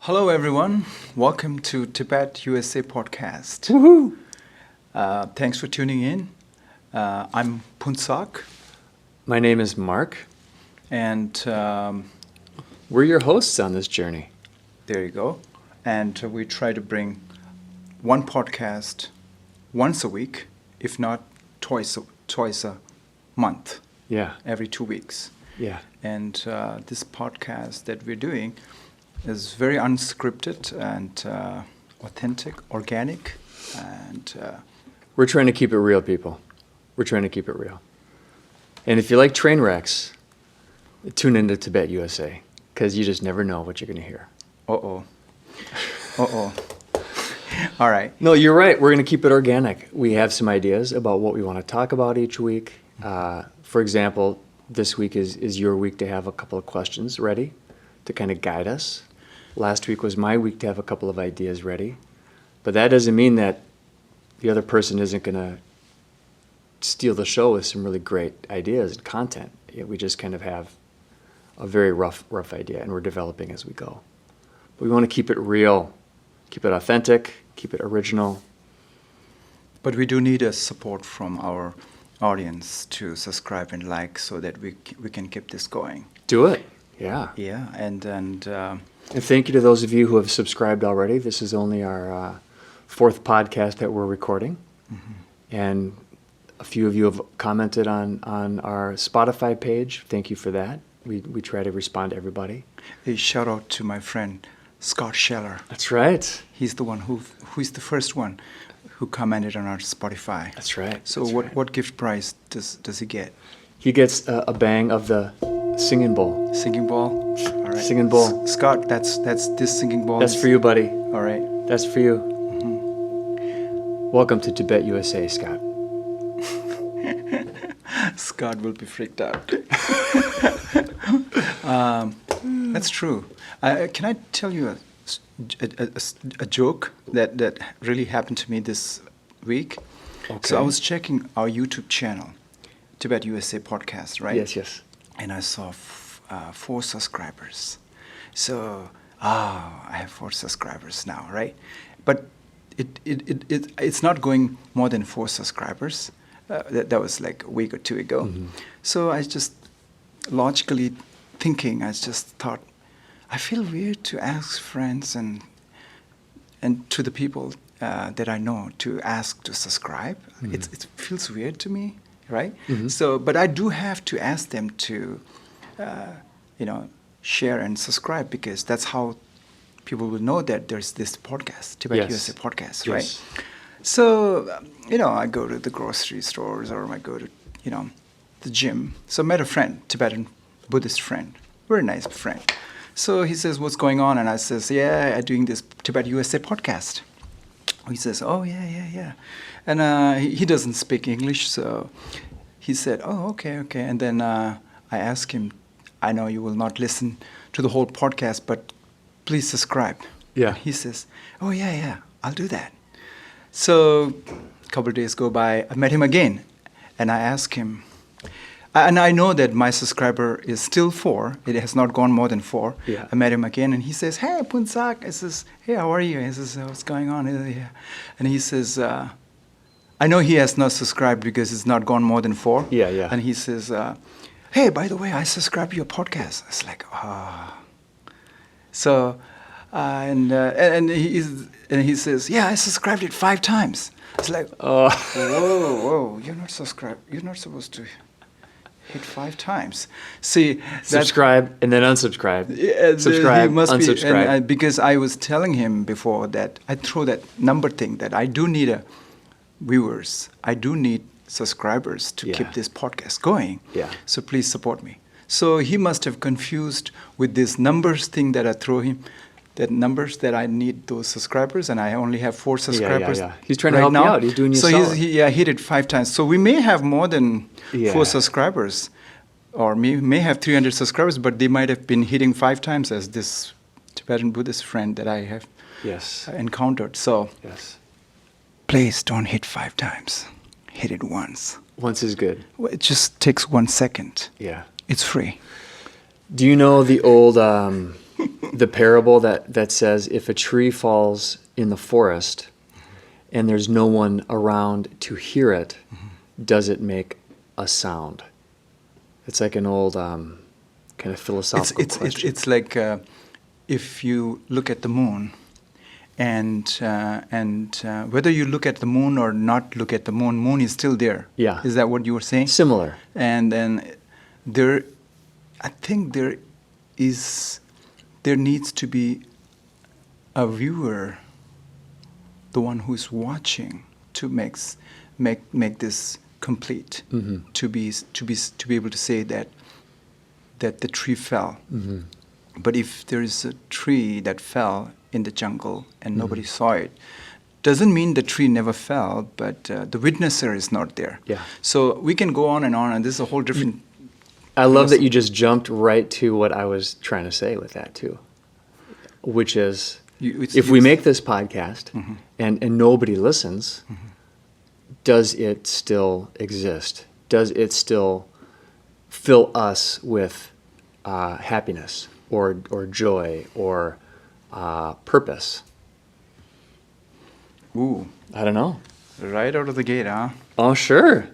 Hello, everyone. Welcome to Tibet USA podcast. Woohoo! Thanks for tuning in. I'm Phuntsok, My name is Mark. and We're your hosts on this journey. there you go. And we try to bring one podcast once a week, if not twice a month, Yeah, every 2 weeks. yeah. And this podcast that we're doing is very unscripted and authentic, organic, and We're trying to keep it real, people. We're trying to keep it real. And if you like train wrecks, tune into Tibet USA, because you just never know what you're going to hear. uh-oh. All right. No, you're right. We're going to keep it organic. We have some ideas about what we want to talk about each week. For example, this week is your week to have a couple of questions ready to kind of guide us. Last week was my week to have a couple of ideas ready. But that doesn't mean that the other person isn't going to steal the show with some really great ideas and content. We just kind of have a very rough idea, and we're developing as we go. But we want to keep it real, keep it authentic, keep it original. But we do need a support from our audience to subscribe and like so that we can keep this going. Do it. Yeah. Yeah, and And thank you to those of you who have subscribed already. This is only our fourth podcast that we're recording. And a few of you have commented on our Spotify page. Thank you for that. We try to respond to everybody. a shout out to my friend Scott Scheller. That's right. He's the one who's the first one who commented on our Spotify. That's right. So That's right. what gift prize does he get? He gets a bang of the singing bowl. Singing ball. All right. Singing bowl. Scott, that's this singing ball. That's for you, buddy. All right. That's for you. Welcome to Tibet USA, Scott. Scott will be freaked out. That's true. Can I tell you a joke that really happened to me this week? Okay. So I was checking our YouTube channel, Tibet USA podcast, right? Yes. And I saw 4 subscribers. So, I have 4 subscribers now, right? But it's not going more than 4 subscribers. That was like a week or 2 ago. So I just logically thinking, I just thought, I feel weird to ask friends and to the people that I know to ask to subscribe. It feels weird to me, right? So, but I do have to ask them to, share and subscribe, because that's how people will know that there's this podcast, Tibet Yes. USA podcast, Yes. right? So, I go to the grocery stores, or I go to, the gym. So I met a friend, Tibetan Buddhist friend, very nice friend. So he says, what's going on? And I says, yeah, I'm doing this Tibet USA podcast. He says, oh, yeah. And he doesn't speak English, so he said, oh, okay. And then I asked him, I know you will not listen to the whole podcast, but please subscribe. Yeah. He says, oh, yeah, I'll do that. So a couple of days go by, I met him again, and I asked him, and I know that my subscriber is still 4. It has not gone more than 4. Yeah. I met him again, and he says, hey, Phuntsok. I says, hey, how are you? He says, what's going on? Yeah. And he says, I know he has not subscribed because it's not gone more than 4. Yeah. And he says, hey, by the way, I subscribed to your podcast. It's like, So, and he says, yeah, I subscribed it 5 times. It's like, whoa, you're not subscribed. You're not supposed to hit 5 times. See, Subscribe and then unsubscribe. he Subscribe, must unsubscribe. Be, and, because I was telling him before that I throw that number thing, that I do need viewers. I do need subscribers to Yeah. keep this podcast going. Yeah. So please support me. So he must have confused with this numbers thing that I throw him, that numbers that I need those subscribers, and I only have 4 subscribers. Yeah. He's trying to help you out. He's doing you so solid. he hit it 5 times. So we may have more than 4 subscribers, or may have 300 subscribers, but they might have been hitting 5 times, as this Tibetan Buddhist friend that I have Yes. encountered. So Yes. please don't hit 5 times. Hit it once. Once is good. Well, it just takes 1 second. Yeah. It's free. Do you know the old the parable that says if a tree falls in the forest and there's no one around to hear it, does it make a sound? It's like an old kind of philosophical question. It's like if you look at the moon, and whether you look at the moon or not look at the moon, moon is still there. Yeah. Is that what you were saying? Similar. And then I think there needs to be a viewer, the one who's watching, to make this complete. To be able to say that the tree fell. But if there is a tree that fell in the jungle and nobody saw it, doesn't mean the tree never fell, but the witnesser is not there. Yeah. So we can go on, and this is a whole different. I love that you just jumped right to what I was trying to say with that too, which is if we make this podcast and nobody listens, does it still exist? Does it still fill us with happiness or joy or purpose? Ooh, I don't know. right out of the gate, huh? Oh, sure.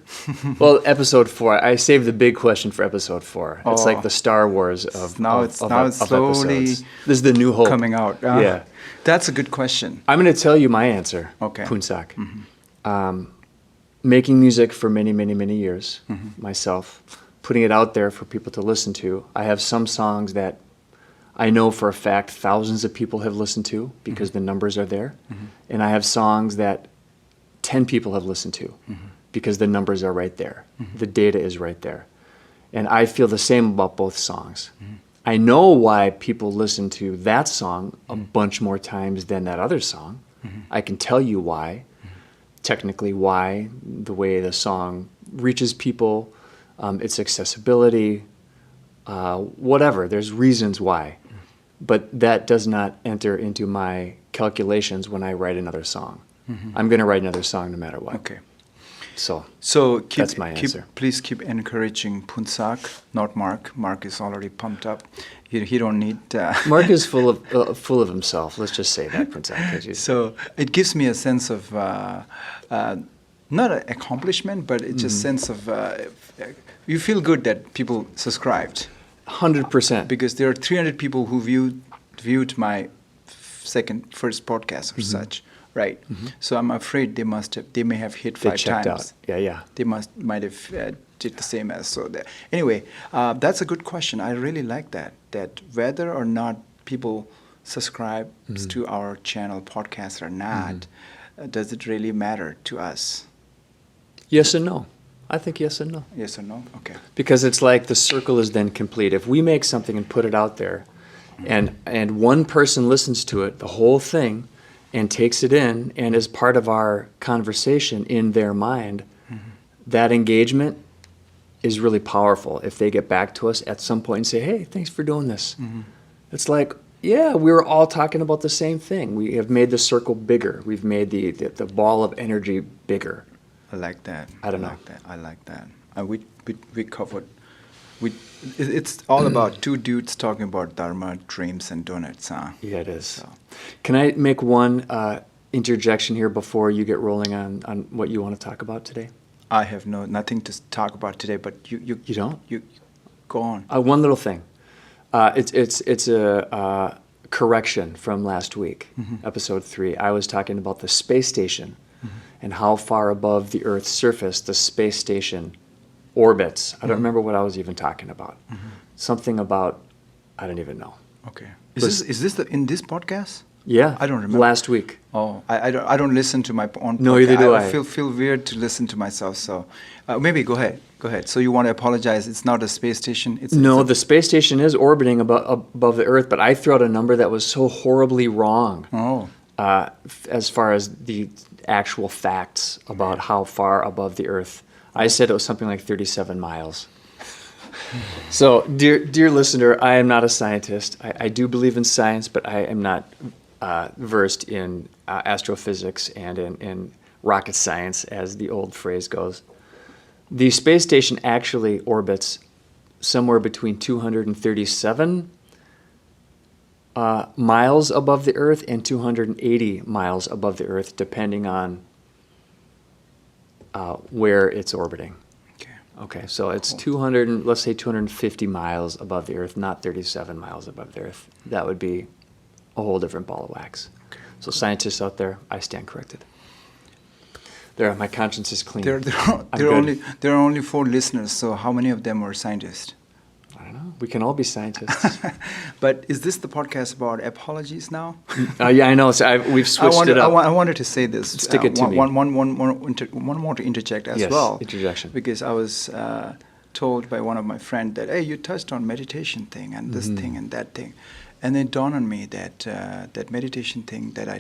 Well, episode 4. I saved the big question for episode 4. It's like the Star Wars of Now of it's slowly episodes. This is the new hope coming out. Yeah. That's a good question. I'm going to tell you my answer. Okay. Phuntsok. Making music for many, many, many years myself, putting it out there for people to listen to. I have some songs that I know for a fact thousands of people have listened to because the numbers are there. And I have songs that 10 people have listened to because the numbers are right there. The data is right there. And I feel the same about both songs. I know why people listen to that song a bunch more times than that other song. I can tell you why, technically why, the way the song reaches people, its accessibility, whatever. There's reasons why. But that does not enter into my calculations when I write another song. I'm going to write another song no matter what. Okay. So That's my answer. Please keep encouraging Phuntsok, not Mark. Mark is already pumped up. He don't need. Mark is full of himself. Let's just say that, Phuntsok. So it gives me a sense of not an accomplishment, but it's just sense of you feel good that people subscribed. 100%. Because there are 300 people who viewed my first podcast or such, right? So I'm afraid they may have hit They 5 checked times. out. Yeah. They might have did the same as so. Anyway, that's a good question. I really like that. That whether or not people subscribe to our channel podcast or not, does it really matter to us? Yes and no. I think yes and no. Yes or no? Okay. Because it's like the circle is then complete. If we make something and put it out there, and one person listens to it, the whole thing, and takes it in, and is part of our conversation in their mind, that engagement is really powerful. If they get back to us at some point and say, hey, thanks for doing this. It's like, yeah, we were all talking about the same thing. We have made the circle bigger. We've made the ball of energy bigger. I like that. I don't know. I like that. We covered. It's all about two dudes talking about Dharma, dreams, and donuts, huh? Yeah, it is. So. Can I make one interjection here before you get rolling on what you want to talk about today? I have nothing to talk about today, but you don't? You go on. One little thing. It's a correction from last week, episode 3. I was talking about the space station and how far above the Earth's surface the space station orbits. I don't remember what I was even talking about. Something about, I don't even know. Okay. Is this in this podcast? Yeah. I don't remember. Last week. Oh, I don't listen to my own podcast. No, either do I. Feel weird to listen to myself, so maybe go ahead. Go ahead. So you want to apologize. It's not a space station? The space station is orbiting above the Earth, but I threw out a number that was so horribly wrong. Oh. As far as the actual facts about how far above the Earth. I said it was something like 37 miles. So, dear listener, I am not a scientist. I do believe in science, but I am not versed in astrophysics and in rocket science, as the old phrase goes. The space station actually orbits somewhere between 237 miles above the Earth and 280 miles above the Earth, depending on where it's orbiting. Okay. Okay, so it's Cool. 200, let's say 250 miles above the Earth, not 37 miles above the Earth. That would be a whole different ball of wax. Okay. So scientists out there, I stand corrected. There, my conscience is clean. There are only 4 listeners. So how many of them are scientists? I don't know. We can all be scientists. But is this the podcast about apologies now? Yeah, I know. So we've switched it up. I wanted to say this. Stick it to me. One more to interject as Yes, well. interjection. Because I was told by one of my friends that, hey, you touched on meditation thing and this thing and that thing. And then it dawned on me that that meditation thing that I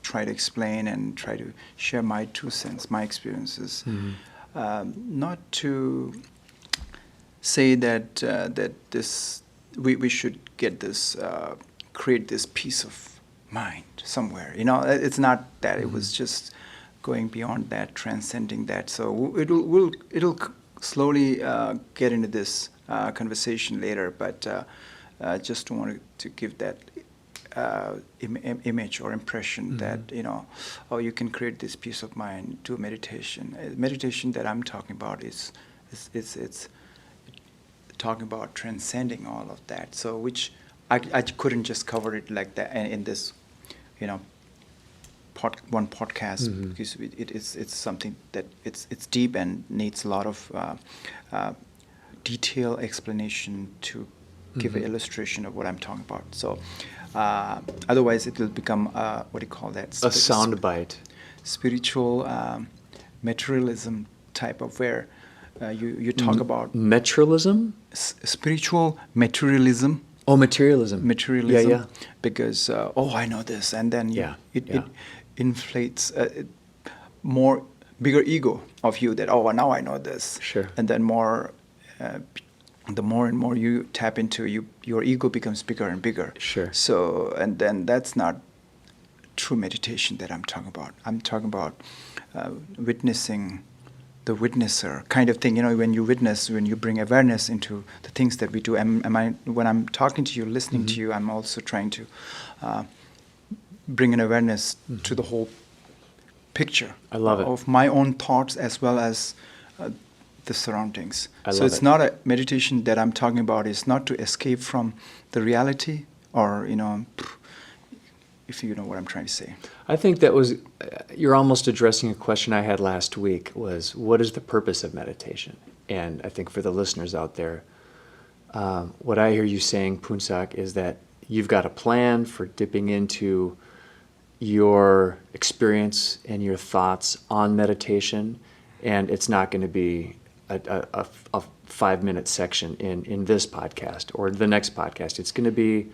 try to explain and try to share my 2 cents, my experiences, not to say that that this we should get this create this peace of mind somewhere. You know, it's not that. It was just going beyond that, transcending that. So it'll slowly get into this conversation later, but just wanted to give that image or impression that, you know, oh, you can create this peace of mind, do meditation. Meditation that I'm talking about is it's talking about transcending all of that. So which I couldn't just cover it like that in this, you know, one podcast, because it's something that it's deep and needs a lot of detailed explanation to give an illustration of what I'm talking about. So otherwise it will become what do you call that? A soundbite. Spiritual materialism type of where you talk about Materialism? Spiritual materialism. Oh, materialism. Materialism. Yeah. Because I know this, and then it inflates more bigger ego of you that now I know this. Sure. And then the more and more you tap into your ego becomes bigger and bigger. Sure. So and then that's not true meditation that I'm talking about. I'm talking about witnessing the witnesser kind of thing. You know, when you witness, when you bring awareness into the things that we do. When I'm talking to you, listening to you, I'm also trying to bring an awareness to the whole picture. I love it. Of my own thoughts as well as the surroundings. So it's not a meditation that I'm talking about. It's not to escape from the reality, or, you know, if you know what I'm trying to say. I think that was, you're almost addressing a question I had last week, was what is the purpose of meditation? And I think for the listeners out there, what I hear you saying, Phuntsok, is that you've got a plan for dipping into your experience and your thoughts on meditation, and it's not going to be a 5-minute section in this podcast or the next podcast. It's going to be,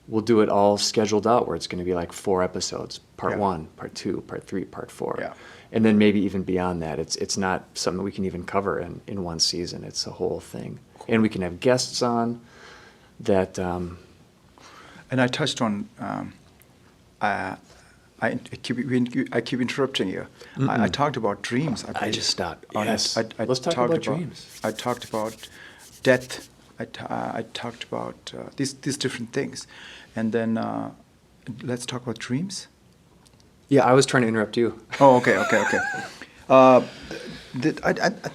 we'll do it all scheduled out where it's going to be like 4 episodes, part 1, part 2, part 3, part 4. Yeah. And then maybe even beyond that. It's not something we can even cover in one season. It's a whole thing. Cool. And we can have guests on that. And I touched on, I keep interrupting you. I talked about dreams. I just stopped. Yes. Let's talk about dreams. I talked about death. I talked about these different things. And then let's talk about dreams. Yeah, I was trying to interrupt you. Oh, okay. I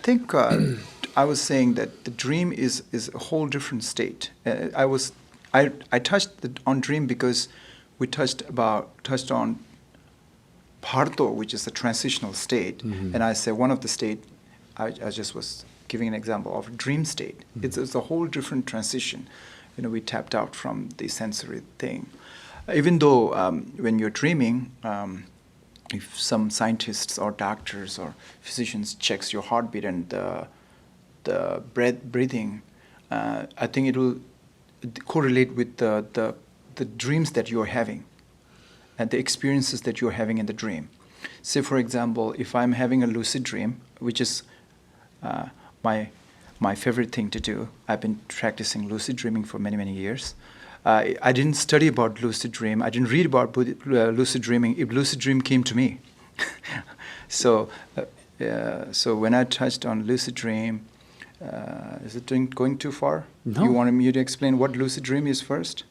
think I was saying that the dream is a whole different state. I touched on dream because we touched on Parto, which is the transitional state, and I said one of the state. I just was giving an example of dream state. It's a whole different transition. You know, we tapped out from the sensory thing. Even though when you're dreaming, if some scientists or doctors or physicians checks your heartbeat and the breathing, I think it will correlate with the dreams that you're having and the experiences that you're having in the dream. Say, for example, if I'm having a lucid dream, which is my favorite thing to do. I've been practicing lucid dreaming for many, many years. I didn't study about lucid dream. I didn't read about lucid dreaming. If lucid dream came to me. So when I touched on lucid dream, is it going too far? No. You wanted me to explain what lucid dream is first?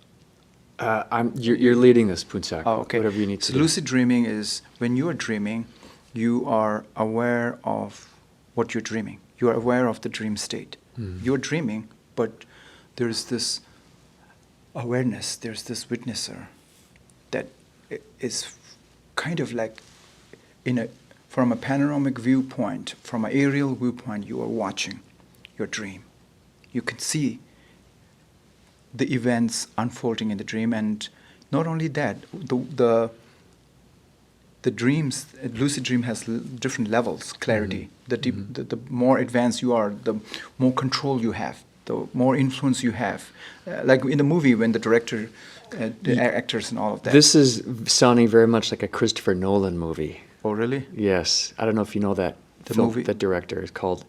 You're leading this, Phuntsok. Oh, okay. Whatever you need to So do. lucid dreaming is when you are dreaming, you are aware of what you're dreaming. You are aware of the dream state. You're dreaming, but there's this awareness, there's this witnesser that is kind of like from a panoramic viewpoint, from an aerial viewpoint, you are watching your dream. You can see the events unfolding in the dream, and not only that, the dreams, lucid dream has different levels, clarity. The more advanced you are, the more control you have, the more influence you have. Like in the movie when the director, the actors and all of that. This is sounding very much like a Christopher Nolan movie. Oh, really? Yes. I don't know if you know that The film, movie? that director. It's called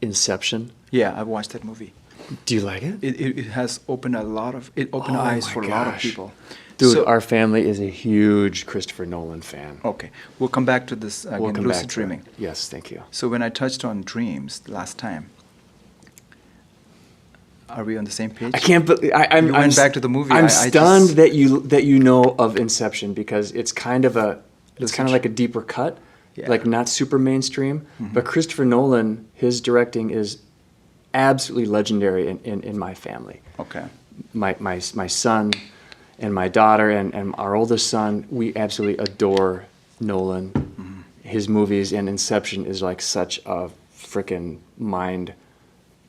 Inception. Yeah, I watched that movie. Do you like it? It has opened opened Oh eyes my for a lot of gosh. people. Dude, So- our family is a huge Christopher Nolan fan. Okay, we'll come back to this again, We'll come lucid back to dreaming. it. Yes, thank you. So when I touched on dreams last time, are we on the same page? I can't believe I'm. You went I'm back to the movie. I'm I stunned just- that you know of Inception because it's kind of like a deeper cut, Yeah. like not super mainstream. But Christopher Nolan, his directing is absolutely legendary in my family. Okay. My son and my daughter and our oldest son, we absolutely adore Nolan. His movies, and Inception is like such a freaking mind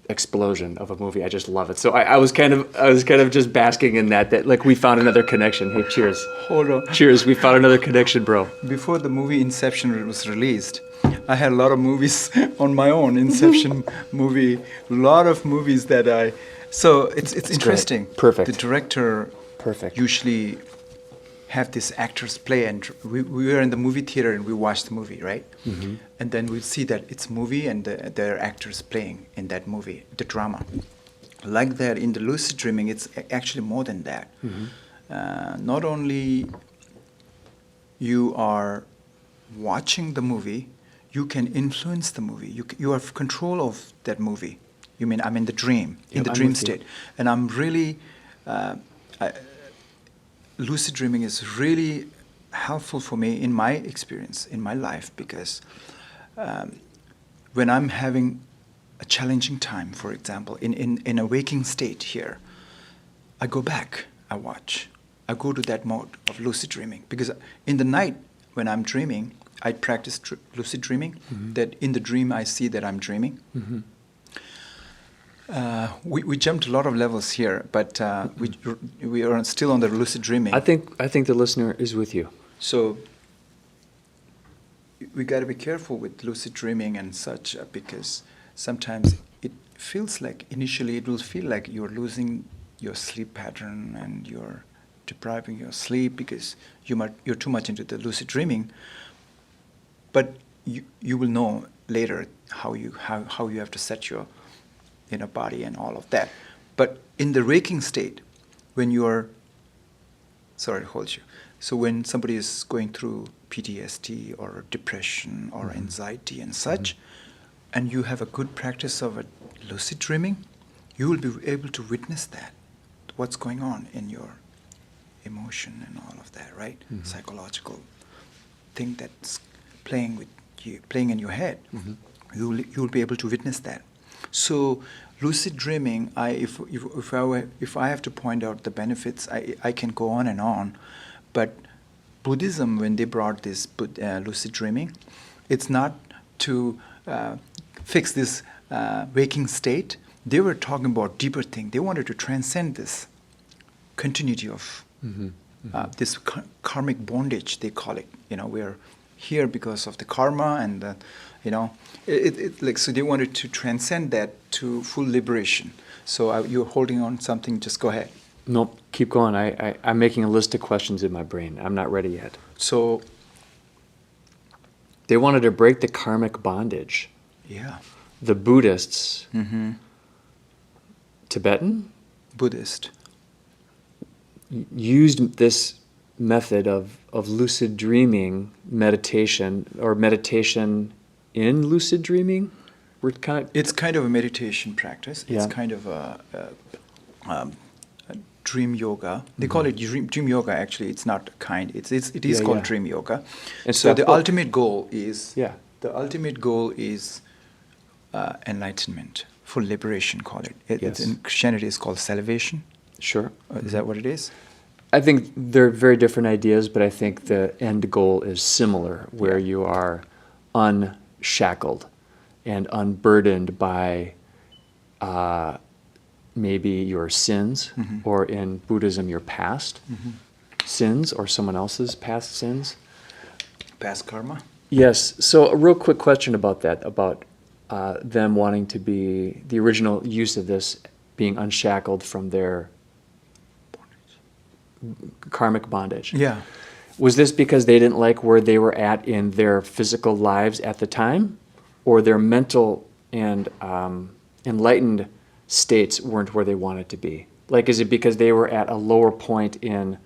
explosion of a movie. I just love it. So I was kind of just basking in that like we found another connection. Hey, cheers. Hold on. Cheers, we found another connection, bro. Before the movie Inception was released, I had a lot of movies on my own. Inception movie, a lot of movies that I. So it's interesting. Perfect. The director Perfect. usually have these actors play, and we were in the movie theater and we watched the movie, right? And then we'd see that it's a movie and there are actors playing in that movie, the drama. Like that, in the lucid dreaming, it's actually more than that. Not only you are watching the movie, you can influence the movie. You have control of that movie. You mean I'm in the dream, in Yep, the I'm dream with you. state, and I'm really. Lucid dreaming is really helpful for me in my experience, in my life, because when I'm having a challenging time, for example, in a waking state here, I go back, I watch. I go to that mode of lucid dreaming. Because in the night, when I'm dreaming, I practice lucid dreaming, that in the dream I see that I'm dreaming. We jumped a lot of levels here, but we are still on the lucid dreaming. I think the listener is with you. So we got to be careful with lucid dreaming and such, because sometimes it feels like, initially it will feel like you're losing your sleep pattern and you're depriving your sleep because you're too much into the lucid dreaming. But you will know later how you have to set your body and all of that. But in the waking state, when you're, sorry, hold you. So when somebody is going through PTSD or depression or anxiety and such, and you have a good practice of a lucid dreaming, you will be able to witness that, what's going on in your emotion and all of that, right? Psychological thing that's playing with you, playing in your head. You'll be able to witness that. So lucid dreaming, if I have to point out the benefits, I can go on and on, but Buddhism, when they brought this lucid dreaming, it's not to fix this waking state. They were talking about deeper thing. They wanted to transcend this continuity of this karmic bondage, they call it. We're here because of the karma, and so they wanted to transcend that to full liberation. So you're holding on something. Just go ahead. Nope, keep going. I'm making a list of questions in my brain. I'm not ready yet. So They wanted to break the karmic bondage. yeah, The Buddhists, Tibetan, Buddhist. used this method of lucid dreaming meditation, or meditation in lucid dreaming. It's kind of a meditation practice. Yeah. It's kind of a dream yoga. They call it dream yoga. Actually, it's not kind. It is Yeah, called yeah. dream yoga. And So the step- ultimate goal is Yeah. Enlightenment, full liberation. Call it. It's Yes. in Christianity, it's called salvation. Sure. Is that what it is? I think they're very different ideas, but I think the end goal is similar, where Yeah. you are unshackled and unburdened by maybe your sins, or in Buddhism, your past sins or someone else's past sins. Past karma. Yes. So a real quick question about that, about them wanting to be, the original use of this being unshackled from their karmic bondage. Yeah. Was this because they didn't like where they were at in their physical lives at the time, or their mental and enlightened states weren't where they wanted to be? Like, is it because they were at a lower point in,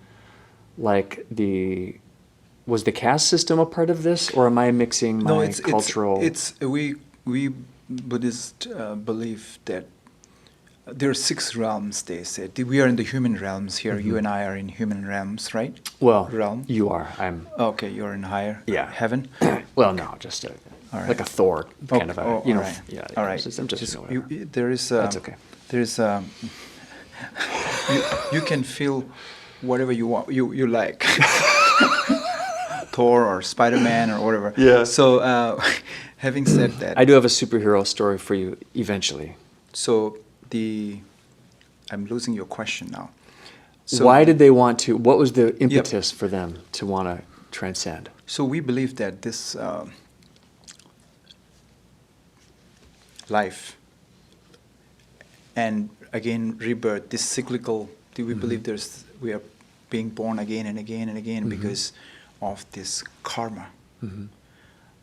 like, was the caste system a part of this, or am I mixing my cultural? We Buddhists believe that there are 6 realms. They said we are in the human realms here. You and I are in human realms, right? Well, realm. you are. I'm. Okay, you're in higher. Yeah. Heaven. Well, no, just All right. like a Thor kind of a. all right. Yeah. All right. I'm just whatever. There is. That's okay. There is. You can feel whatever you want. You like. Thor or Spider-Man or whatever. Yeah. So, having said that, I do have a superhero story for you eventually. so I'm losing your question now. So, Why did they want to? What was the impetus for them to want to transcend? So we believe that this life and again rebirth, this cyclical. We believe we are being born again and again and again because of this karma.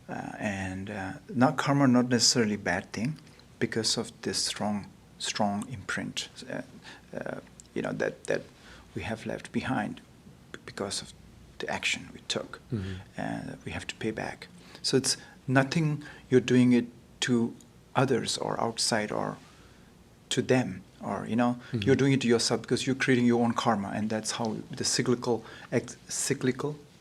And not karma, not necessarily bad thing, because of this strong imprint, that we have left behind because of the action we took, and we have to pay back. So it's nothing you're doing it to others or outside or to them, or you're doing it to yourself because you're creating your own karma, and that's how the cyclical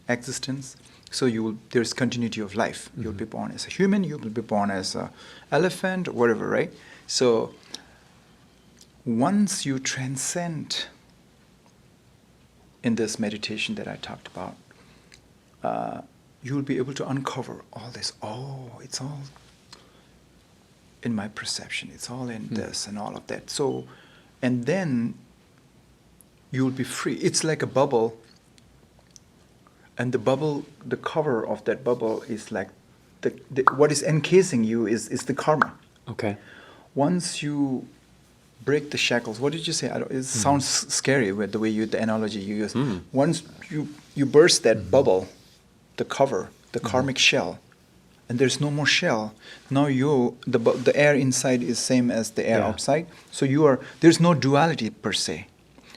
existence. So there's continuity of life. You'll be born as a human, you will be born as an elephant, or whatever, right? So once you transcend in this meditation that I talked about, you'll be able to uncover all this. Oh, it's all in my perception. It's all in this and all of that. So, and then you'll be free. It's like a bubble. And the cover of that bubble is like what is encasing you is the karma. Okay. Once you break the shackles, what did you say? It sounds scary with the way the analogy you use. Once you burst that bubble, the cover, the karmic shell, and there's no more shell. Now the air inside is same as the air outside. So there's no duality per se.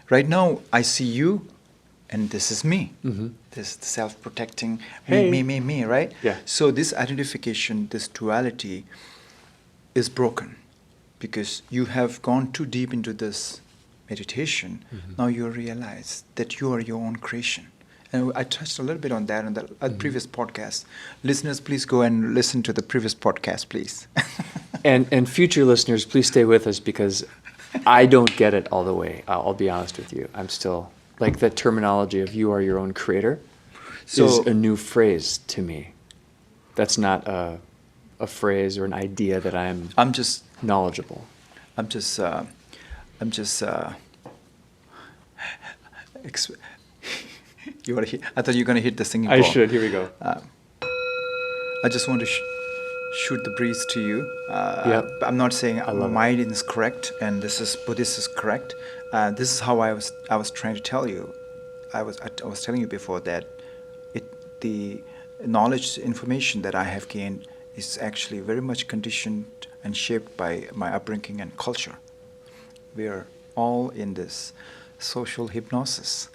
Right now I see you, and this is me. This self-protecting me, right? Yeah. So this identification, this duality is broken because you have gone too deep into this meditation. Now you realize that you are your own creation. And I touched a little bit on that in the previous podcast. Listeners, please go and listen to the previous podcast, please. And future listeners, please stay with us, because I don't get it all the way. I'll be honest with you. I'm still, like, the terminology of "you are your own creator" is a new phrase to me. That's not a phrase or an idea that I'm just knowledgeable. You want to? I thought you were going to hit the singing I ball. should. Here we go. I just want to shoot the breeze to you. Yep. I'm not saying love mine is correct and this is Buddhist is correct. This is how I was trying to tell you. I was telling you before that the knowledge, information that I have gained is actually very much conditioned and shaped by my upbringing and culture. We are all in this social hypnosis,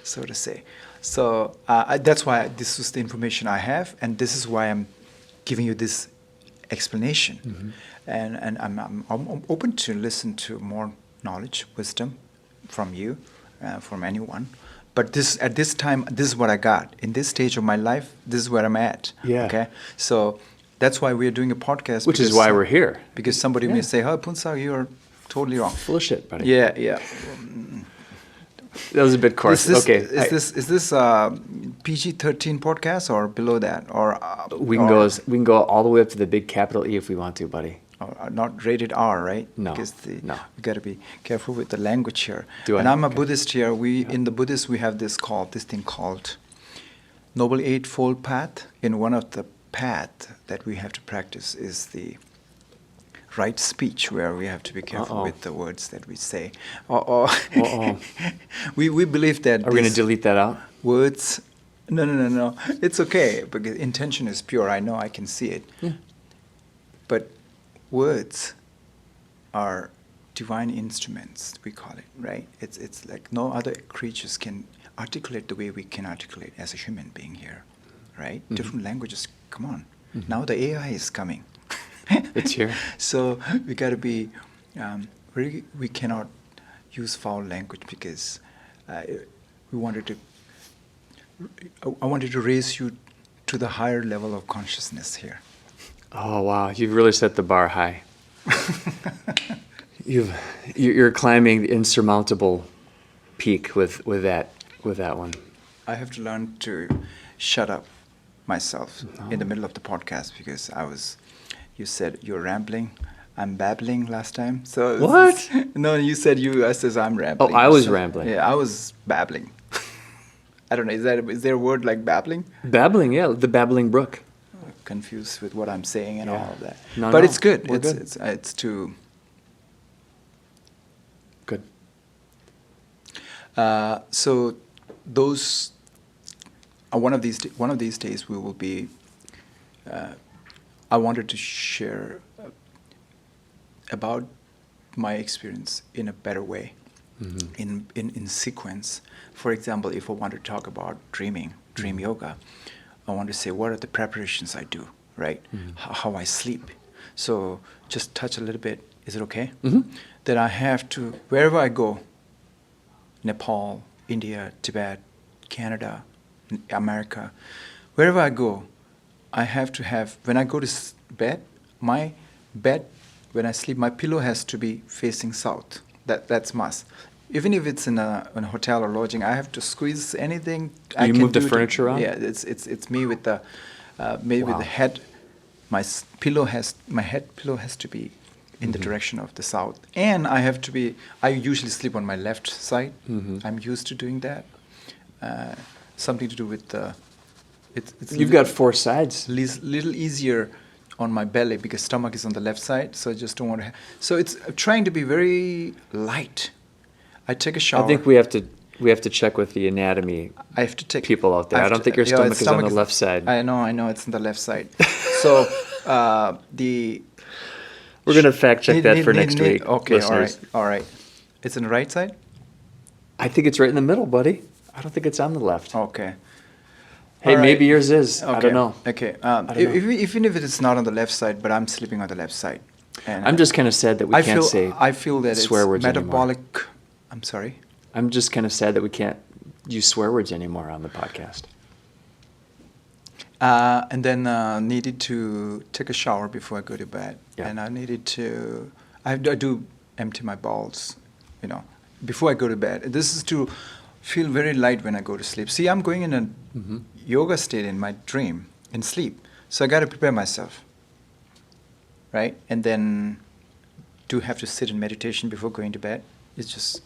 so to say. So that's why this is the information I have, and this is why I'm giving you this explanation. And I'm open to listen to more knowledge, wisdom, from you, from anyone. But at this time, this is what I got. In this stage of my life, this is where I'm at. Yeah. Okay. So that's why we're doing a podcast. Which is why we're here. Because somebody may say, "Oh, Phuntsok, you're totally wrong." Full of shit, buddy. Yeah. That was a bit coarse. Okay. Is this PG-13 podcast or below that, or We can go all the way up to the big capital E if we want to, buddy. or not rated R, right? No, Because no. we got to be careful with the language here. Do I'm a Okay. Buddhist here. In the Buddhist we have this thing called Noble Eightfold Path. In one of the path that we have to practice is the right speech, where we have to be careful with the words that we say. We believe that Are we going to delete that out? words. No. It's okay because intention is pure. I know, I can see it. Yeah. But words are divine instruments, we call it, right? It's like no other creatures can articulate the way we can articulate as a human being here, right? Mm-hmm. Different languages, come on. Now the AI is coming. It's here. So we got to be we cannot use foul language because I wanted to raise you to the higher level of consciousness here. Oh, wow. You've really set the bar high. You're climbing the insurmountable peak with that one. I have to learn to shut up myself in the middle of the podcast because you said you're rambling. I'm babbling last time. So What? No, you said I says I'm rambling. Oh, I was rambling. Yeah, I was babbling. I don't know. Is there a word like babbling? Babbling, yeah, the babbling brook. Confused with what I'm saying and all of that. No, but no, it's good. we're It's too. Good. So those. One of these days we will be. I wanted to share about my experience in a better way, in sequence. For example, if I want to talk about dream yoga, I want to say what are the preparations I do, right? How I sleep. So just touch a little bit. Is it okay? Then I have to, wherever I go, Nepal, India, Tibet, Canada, America, wherever I go, I have to have, when I go to bed, my bed, when I sleep, my pillow has to be facing south. That's must. Even if it's in a hotel or lodging, I have to squeeze anything. You move the furniture around? Yeah, it's me with the maybe with the head. My head pillow has to be in the direction of the south, and I have to be. I usually sleep on my left side. I'm used to doing that. Something to do with the. You've got four sides. Little easier on my belly because stomach is on the left side, so I just don't want to. So it's trying to be very light. I take a shower. I think we have to check with the anatomy. I have to take people out there. I don't think your stomach is on the left side. I know it's on the left side. So we're gonna fact check that for next week. Okay, listeners. all right. It's on the right side. I think it's right in the middle, buddy. I don't think it's on the left. Okay. Hey, All right. maybe yours is. Okay. I don't know. Okay. don't know. Even if it is not on the left side, but I'm sleeping on the left side. And I'm just kind of sad that we can't say I feel that swear it's words metabolic. anymore. I'm sorry. I'm just kind of sad that we can't use swear words anymore on the podcast. And then needed to take a shower before I go to bed. Yeah. And I needed to. I do empty my bowels, before I go to bed. This is to feel very light when I go to sleep. See, I'm going in a yoga state in my dream, in sleep. So I got to prepare myself, right? And then do have to sit in meditation before going to bed. It's just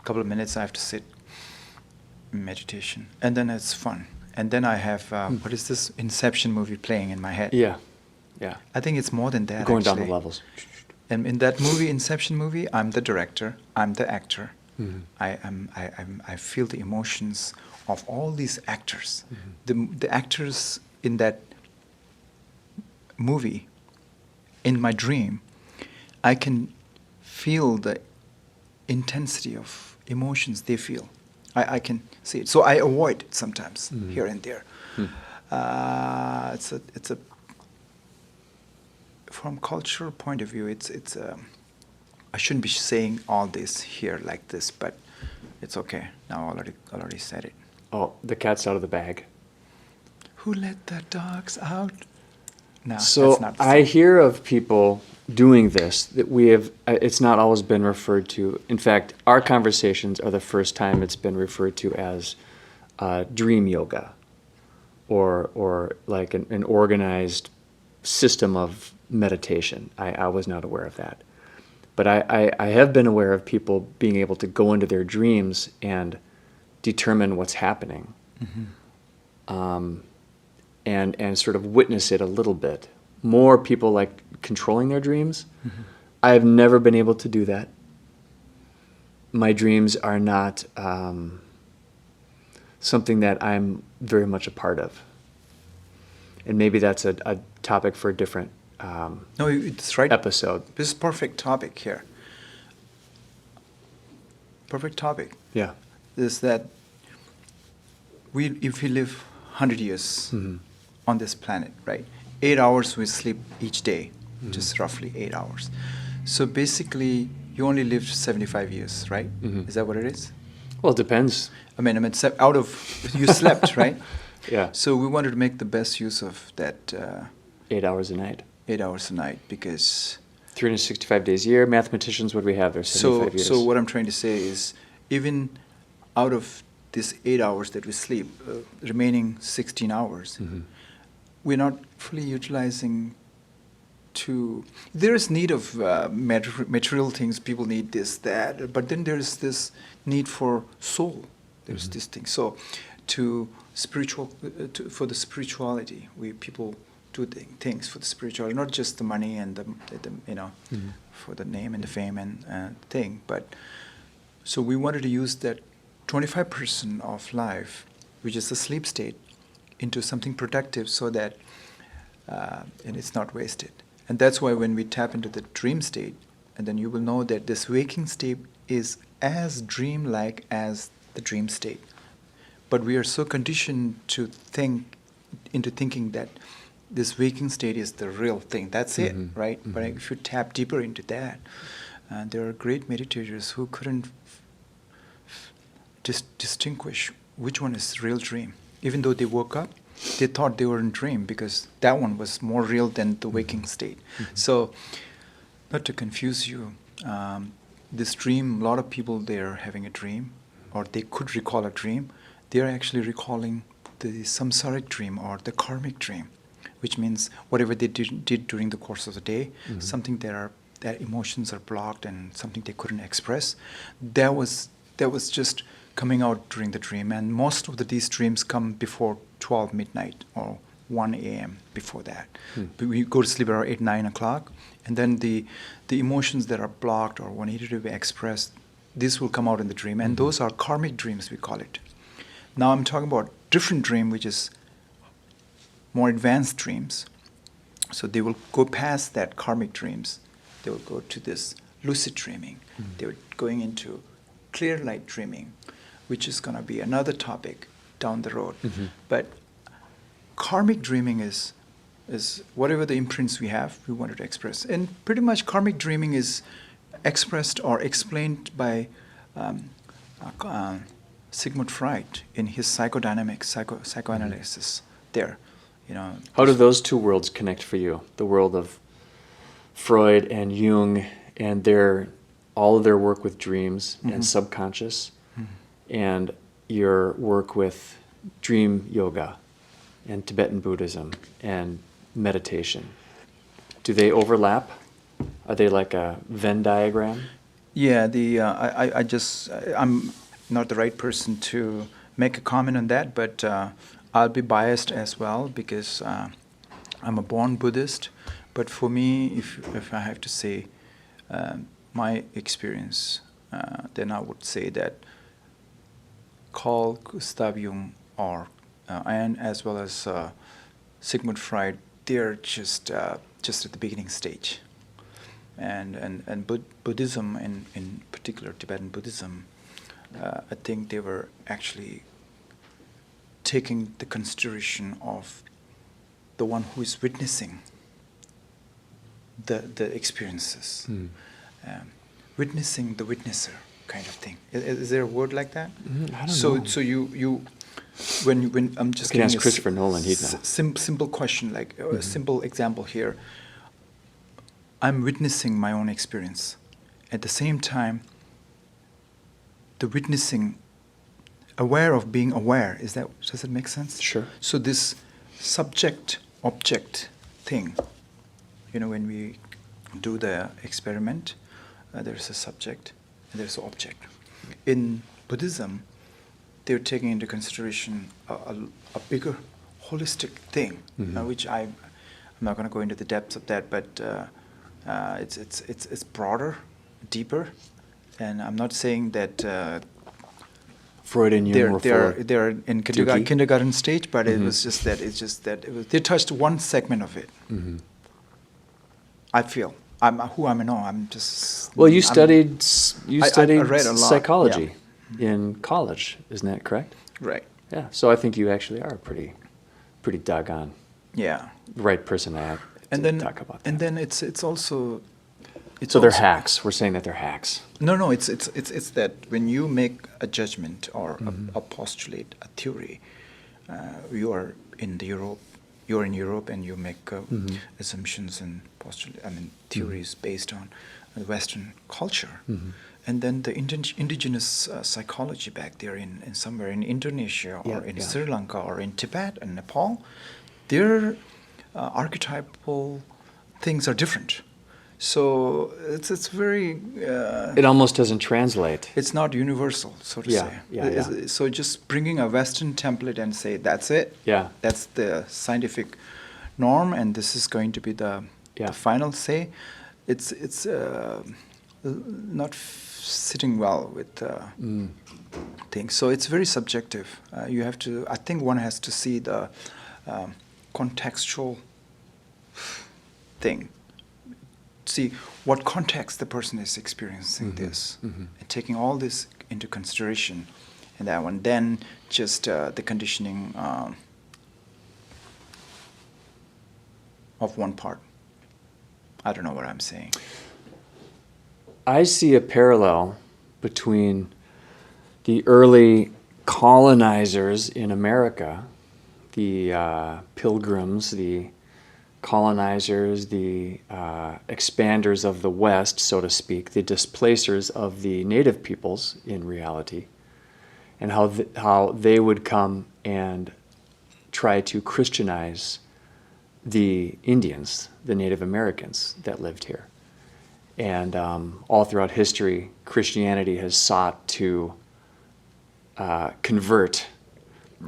a couple of minutes I have to sit in meditation. And then it's fun. And then I have, what is this Inception movie playing in my head? Yeah. I think it's more than that, Going down the actually. levels. And in that movie, Inception movie, I'm the director, I'm the actor. I feel the emotions of all these actors. The actors in that movie, in my dream, I can feel the intensity of emotions they feel. I can see it. So I avoid it sometimes, here and there. It's a from cultural point of view, I shouldn't be saying all this here like this, but It's okay. Now I already said it. Oh, the cat's out of the bag. Who let the dogs out? No, So that's not the I same. hear of people doing this that we have. It's not always been referred to. In fact, our conversations are the first time it's been referred to as dream yoga, or like an organized system of meditation. I was not aware of that, but I have been aware of people being able to go into their dreams and determine what's happening. And sort of witness it a little bit. More people like controlling their dreams. I've never been able to do that. My dreams are not something that I'm very much a part of. And maybe that's a topic for a different No, it's right. episode. This is perfect topic here. Perfect topic Yeah. is that if we live 100 years on this planet, right? 8 hours we sleep each day, just roughly 8 hours. So basically, you only lived 75 years, right? Is that what it is? Well, it depends. I mean, out of you slept, right? Yeah. So we wanted to make the best use of that 8 hours a night. 8 hours a night because 365 days a year. Mathematicians, what do we have there? 75 years. So what I'm trying to say is, even out of these 8 hours that we sleep, remaining 16 hours, we're not fully utilizing to. There is need of material things. People need this, that, but then there is this need for soul. There's this thing. So, for the spirituality, people do things for the spirituality, not just the money and the for the name and the fame and thing. But so we wanted to use that 25% of life, which is the sleep state, into something productive, so that and it's not wasted. And that's why when we tap into the dream state, and then you will know that this waking state is as dreamlike as the dream state. But we are so conditioned to thinking that this waking state is the real thing. That's it, right? But if you tap deeper into that, there are great meditators who couldn't distinguish which one is real dream. Even though they woke up, they thought they were in dream because that one was more real than the waking state. So, not to confuse you, this dream, a lot of people, they're having a dream, or they could recall a dream. They're actually recalling the samsaric dream or the karmic dream, which means whatever they did during the course of the day, something their emotions are blocked and something they couldn't express, that was just coming out during the dream. And most of these dreams come before 12 midnight or 1 a.m. before that. We go to sleep around 8, 9 o'clock, and then the emotions that are blocked or needed to be expressed, this will come out in the dream. And those are karmic dreams, we call it. Now I'm talking about different dream, which is more advanced dreams. So they will go past that karmic dreams. They will go to this lucid dreaming. They were going into clear light dreaming, which is going to be another topic down the road. But karmic dreaming is whatever the imprints we have, we wanted to express. And pretty much karmic dreaming is expressed or explained by Sigmund Freud in his psychoanalysis there. How do those two worlds connect for you? The world of Freud and Jung and all of their work with dreams and subconscious, and your work with dream yoga and Tibetan Buddhism and meditation. Do they overlap? Are they like a Venn diagram? Yeah, I'm not the right person to make a comment on that, but I'll be biased as well because I'm a born Buddhist. But for me, if I have to say my experience, then I would say that Carl Gustav Jung and as well as Sigmund Freud, they're just at the beginning stage, and Buddhism, in particular Tibetan Buddhism, I think they were actually taking the consideration of the one who is witnessing the experiences, witnessing the witnesser. kind of thing. Is there a word like that? I don't So know. so you when I'm just You can giving ask a Christopher Nolan, he'd know. simple question, like a simple example here. I'm witnessing my own experience. At the same time, the witnessing, aware of being aware, does it make sense? Sure. So this subject-object thing, when we do the experiment, there's a subject and there's an object. In Buddhism, they're taking into consideration a bigger holistic thing, which I'm not going to go into the depths of that, but it's broader, deeper, and I'm not saying that Freud and Jung were full of they're in dookie. kindergarten stage, but it was just that they touched one segment of it. I feel who I know. I'm just Well, you I'm- studied I read a lot, psychology in college, isn't that correct? right. Yeah. So I think you actually are pretty doggone Yeah. right person to And then talk about that. and then it's also So they're also- hacks. We're saying that they're hacks. No, it's that when you make a judgment or a postulate, a theory, you're in Europe and you make assumptions and theories based on Western culture, and then the indigenous psychology back there in somewhere in Indonesia or in Sri Lanka or in Tibet and Nepal, their archetypal things are different. So it's very. It almost doesn't translate. It's not universal, so to Yeah, say. yeah. So just bringing a Western template and say that's it. Yeah. That's the scientific norm, and this is going to be the final say. It's not sitting well with things. So it's very subjective. You have to. I think one has to see the contextual thing. See what context the person is experiencing this, and taking all this into consideration, and that one. Then just the conditioning of one part. I don't know what I'm saying. I see a parallel between the early colonizers in America, the pilgrims, the colonizers, the expanders of the West, so to speak, the displacers of the native peoples in reality, and how they would come and try to Christianize the Indians, the Native Americans that lived here. And all throughout history, Christianity has sought to convert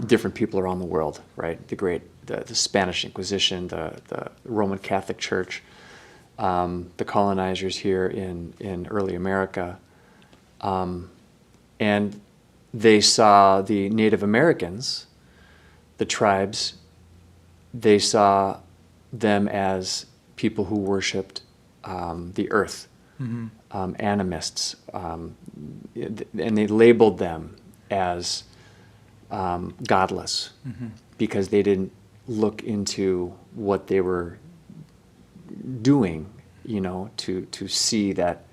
different people around the world, right? The Spanish Inquisition, the Roman Catholic Church, the colonizers here in early America. And they saw the Native Americans, the tribes, they saw them as people who worshipped the earth, animists, and they labeled them as godless because they didn't look into what they were doing, to see that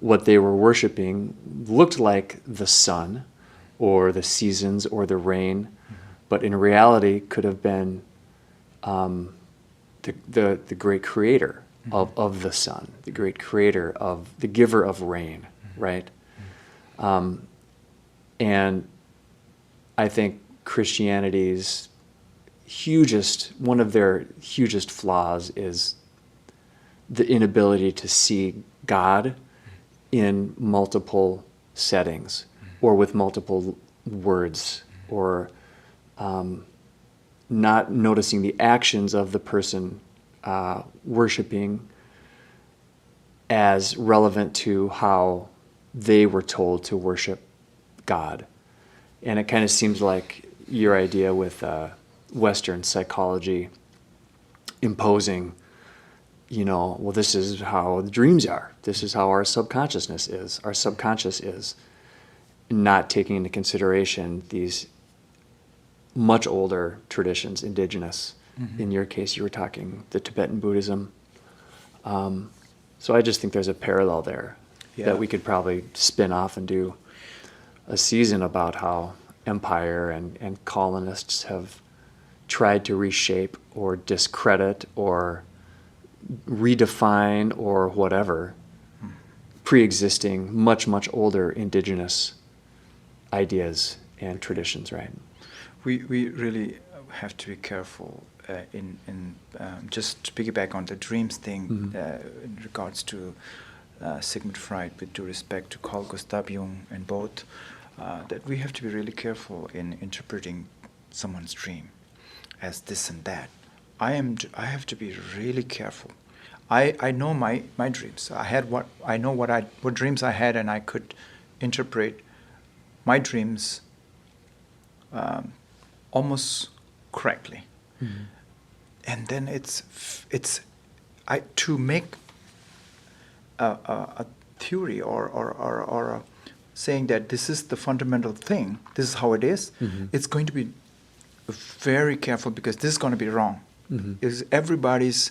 what they were worshiping looked like the sun or the seasons or the rain, but in reality could have been the great creator of the sun, the great creator of the giver of rain, right? And I think Christianity's one of their hugest flaws is the inability to see God in multiple settings or with multiple words, or not noticing the actions of the person worshiping as relevant to how they were told to worship God. And it kind of seems like your idea with Western psychology imposing, well, this is how the dreams are. This is how our subconsciousness is. Our subconscious is not taking into consideration these much older traditions, indigenous. In your case, you were talking the Tibetan Buddhism. So I just think there's a parallel there. Yeah. that we could probably spin off and do a season about how empire and colonists have tried to reshape or discredit or redefine or whatever pre-existing, much, much older indigenous ideas and traditions, right? We really have to be careful in just to piggyback on the dreams thing in regards to Sigmund Freud, with due respect to Carl Gustav Jung and both, that we have to be really careful in interpreting someone's dream as this and that. I have to be really careful. I know my dreams. I know what dreams I had, and I could interpret my dreams almost correctly. Mm-hmm. And then to make a theory or saying that this is the fundamental thing, this is how it is, it's going to be very careful, because this is going to be wrong. Is everybody's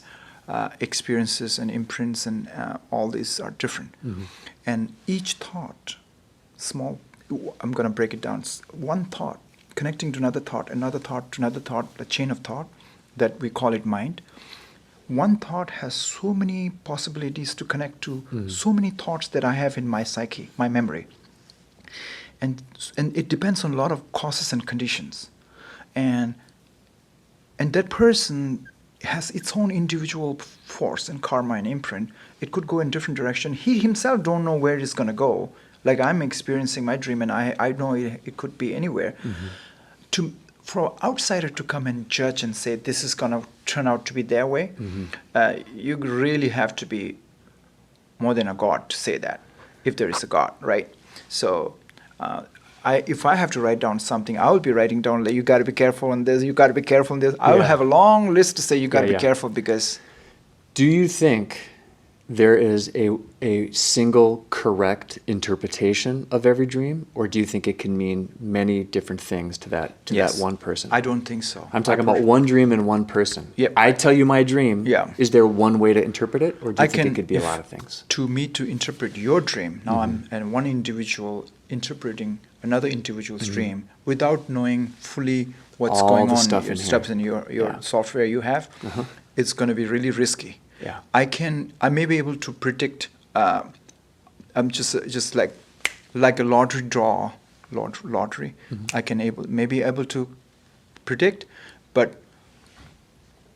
experiences and imprints and all these are different. And each thought, small, I'm going to break it down, one thought connecting to another thought to another thought, a chain of thought that we call it mind. One thought has so many possibilities to connect to so many thoughts that I have in my psyche, my memory. And it depends on a lot of causes and conditions. And that person has its own individual force and karma and imprint. It could go in different direction. He himself don't know where it's going to go. Like I'm experiencing my dream, and I know it could be anywhere. For an outsider to come and judge and say this is going to turn out to be their way, you really have to be more than a god to say that, if there is a god, right? So if I have to write down something, I will be writing down, like, you got to be careful on this, you got to be careful on this. I will have a long list to say you got to be careful, because... Do you think there is a single correct interpretation of every dream, or do you think it can mean many different things to that one person? I don't think so. I'm talking about one dream and one person. Yep. I tell you my dream. Yeah. Is there one way to interpret it, or do you think it could be a lot of things? To me, to interpret your dream, now I'm one individual interpreting another individual's dream without knowing fully what's All going the on, stuff in your Yeah. software you have, it's going to be really risky. Yeah. I may be able to predict. I'm just like a lottery draw, lottery. I can may be able to predict, but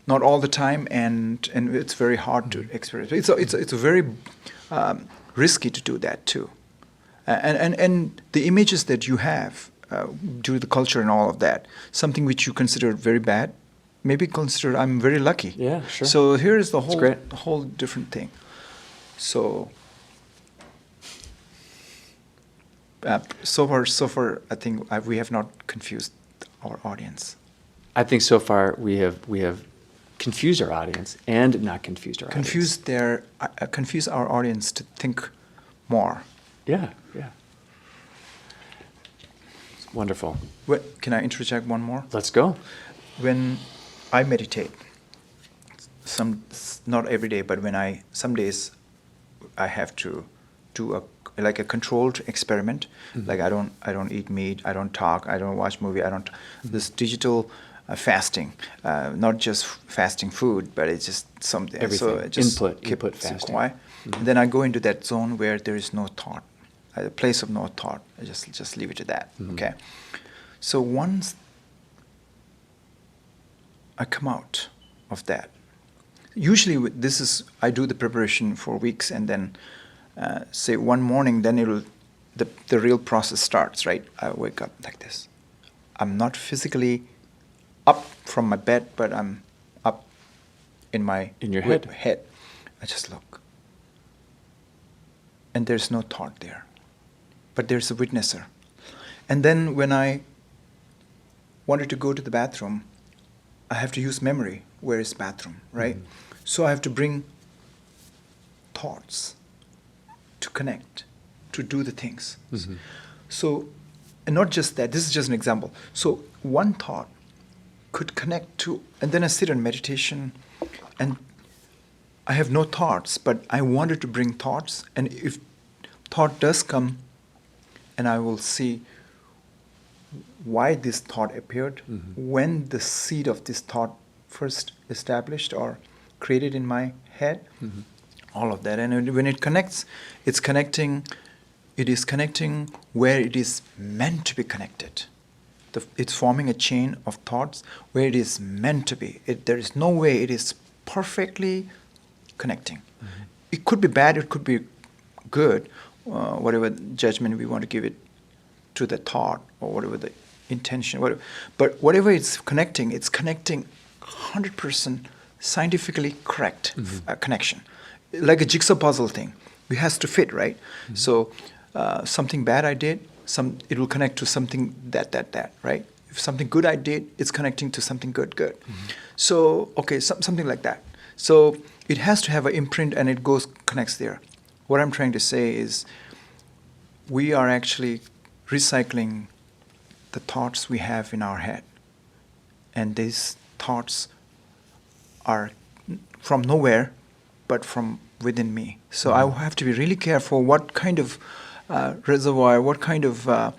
not all the time, and it's very hard to experience. It's a very risky to do that too, and the images that you have due to the culture and all of that, something which you consider very bad, maybe considered I'm very lucky. Yeah, sure. So here is the great. whole different thing. So so far, I think we have not confused our audience. I think so far we have confused our audience and not confused our audience. Confuse our audience to think more. Yeah. It's wonderful. Can I interject one more? Let's go. When I meditate, not every day, but some days I have to do a controlled experiment. Like I don't eat meat, I don't talk, I don't watch movie, this digital fasting, not just fasting food, but it's just something. Everything. So I just Input fasting. Quiet. And then I go into that zone where there is no thought, a place of no thought. I just leave it to that. Okay. So once I come out of that, usually I do the preparation for weeks, and then say one morning, then the real process starts, right? I wake up like this. I'm not physically up from my bed, but I'm up in your head. I just look, and there's no thought there, but there's a witnesser. And then when I wanted to go to the bathroom, I have to use memory. Where is bathroom, right? So I have to bring thoughts to connect, to do the things. So, and not just that, this is just an example. So one thought could connect to, and then I sit in meditation, and I have no thoughts, but I wanted to bring thoughts, and if thought does come, and I will see why this thought appeared, when the seed of this thought first established or created in my head, all of that. And when it connects, it is connecting where it is meant to be connected. It's forming a chain of thoughts where it is meant to be. There is no way it is perfectly connecting. It could be bad, it could be good, whatever judgment we want to give it to the thought or whatever the intention, whatever. But whatever it's connecting 100% scientifically correct connection. Like a jigsaw puzzle thing. It has to fit, right? So something bad I did, it will connect to something that, right? If something good I did, it's connecting to something good. So, okay, something like that. So it has to have an imprint and it connects there. What I'm trying to say is we are actually recycling the thoughts we have in our head. And these thoughts are from nowhere, but from within me. So I have to be really careful what kind of reservoir, what kind of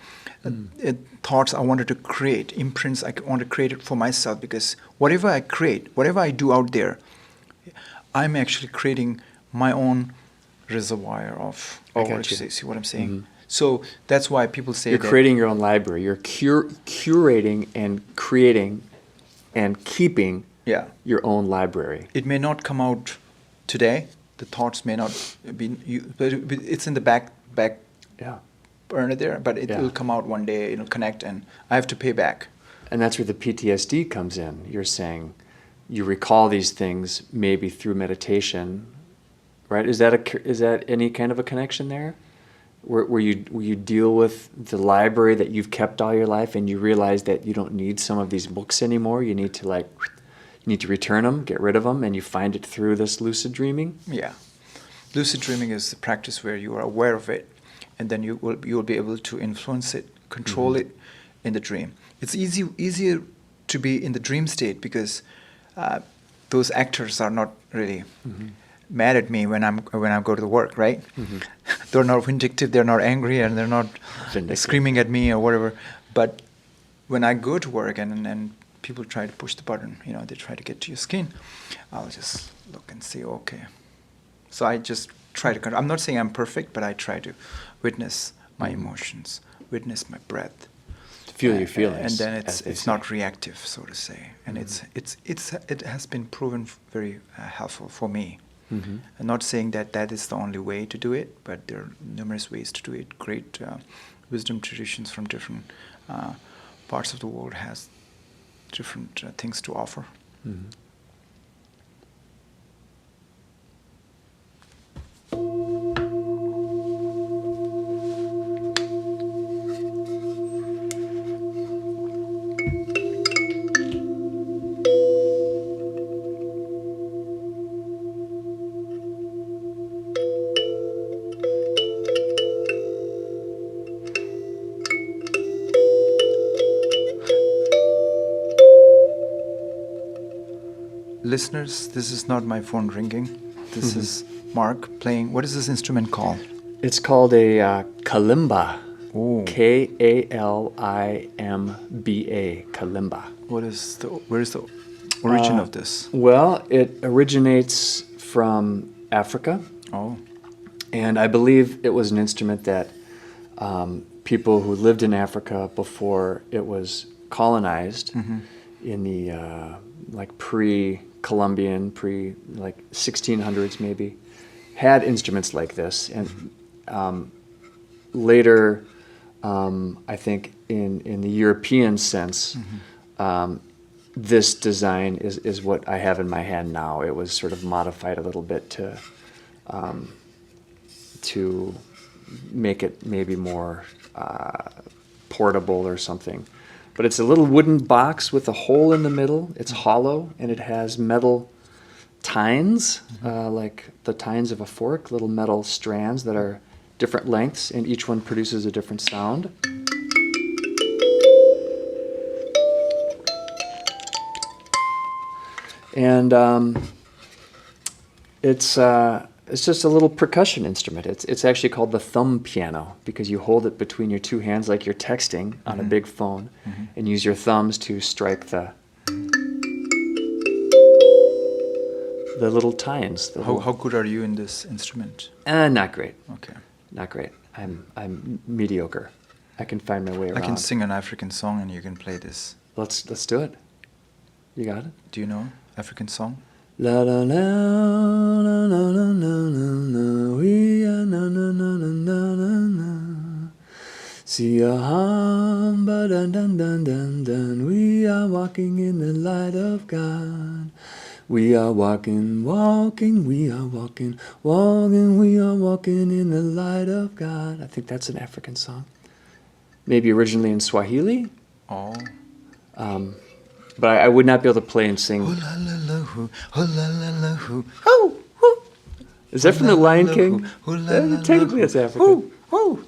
thoughts I wanted to create, imprints I want to create it for myself, because whatever I create, whatever I do out there, I'm actually creating my own reservoir of, see what I'm saying? So that's why people say you're creating your own library. You're curating and creating and keeping your own library. It may not come out today. The thoughts may not be, but it's in the back burner there, but it will come out one day, it'll connect, and I have to pay back. And that's where the PTSD comes in. You're saying you recall these things maybe through meditation, right? Is that any kind of a connection there? Where you deal with the library that you've kept all your life and you realize that you don't need some of these books anymore, you need to return them, get rid of them, and you find it through this lucid dreaming? Yeah. Lucid dreaming is the practice where you are aware of it, and then you will be able to influence it, control it in the dream. It's easier to be in the dream state because those actors are not really mad at me when I go to the work, right? They're not vindictive, they're not angry, and they're not screaming at me or whatever. But when I go to work and people try to push the button, they try to get to your skin, I'll just look and say, okay. So I just try to, I'm not saying I'm perfect, but I try to witness my emotions, witness my breath. Feel your feelings. And then it's not reactive, so to say. And it has been proven very helpful for me. I'm not saying that is the only way to do it, but there are numerous ways to do it. Great wisdom traditions from different parts of the world has different things to offer. Listeners, this is not my phone ringing. This is Mark playing. What is this instrument called? It's called a Kalimba. Oh. Kalimba. Kalimba. Where is the origin of this? Well, it originates from Africa. Oh. And I believe it was an instrument that people who lived in Africa before it was colonized in the pre-Columbian, 1600s maybe, had instruments like this. And later, I think in the European sense, this design is what I have in my hand now. It was sort of modified a little bit to make it maybe more portable or something. But it's a little wooden box with a hole in the middle. It's hollow, and it has metal tines, like the tines of a fork, little metal strands that are different lengths, and each one produces a different sound. And it's It's just a little percussion instrument. It's actually called the thumb piano because you hold it between your two hands like you're texting on a big phone and use your thumbs to strike the little tie-ins. How good are you in this instrument? Not great. Okay. Not great. I'm mediocre. I can find my way around. I can sing an African song and you can play this. Let's do it. You got it? Do you know African song? La la la la la la la la we are na na na na na na na. See a hum ba dun dun dun dun dun. We are walking in the light of God. We are walking, walking, we are walking, walking, we are walking in the light of God. I think that's an African song. Maybe originally in Swahili. Oh. But I would not be able to play and sing. Is that from The Lion King? Technically, it's African.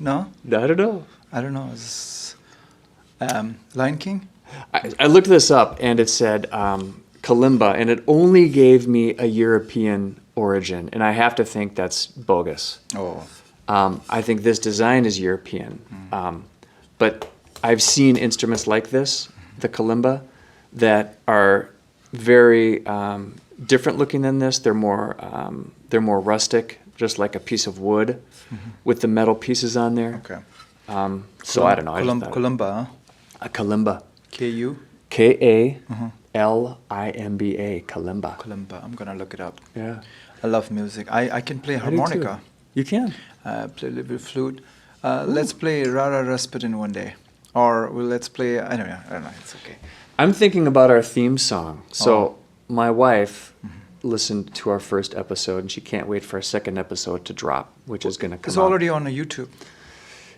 No, I don't know. I don't know. It's, Lion King? I looked this up, and it said Kalimba, and it only gave me a European origin, and I have to think that's bogus. Oh. I think this design is European. But I've seen instruments like this, the Kalimba, that are very different looking than this. They're more rustic, just like a piece of wood with the metal pieces on there. Okay. So I don't know. Kalimba. A Kalimba. K-U? K-A-L-I-M-B-A. Kalimba. Kalimba. I'm gonna look it up. Yeah. I love music. I can play I do harmonica. too. You can. Play a little bit of flute. Let's play Rara Rasputin one day. Or let's play, I don't know, it's okay. I'm thinking about our theme song. So my wife listened to our first episode, and she can't wait for our second episode to drop, which is going to come It's out. already on YouTube.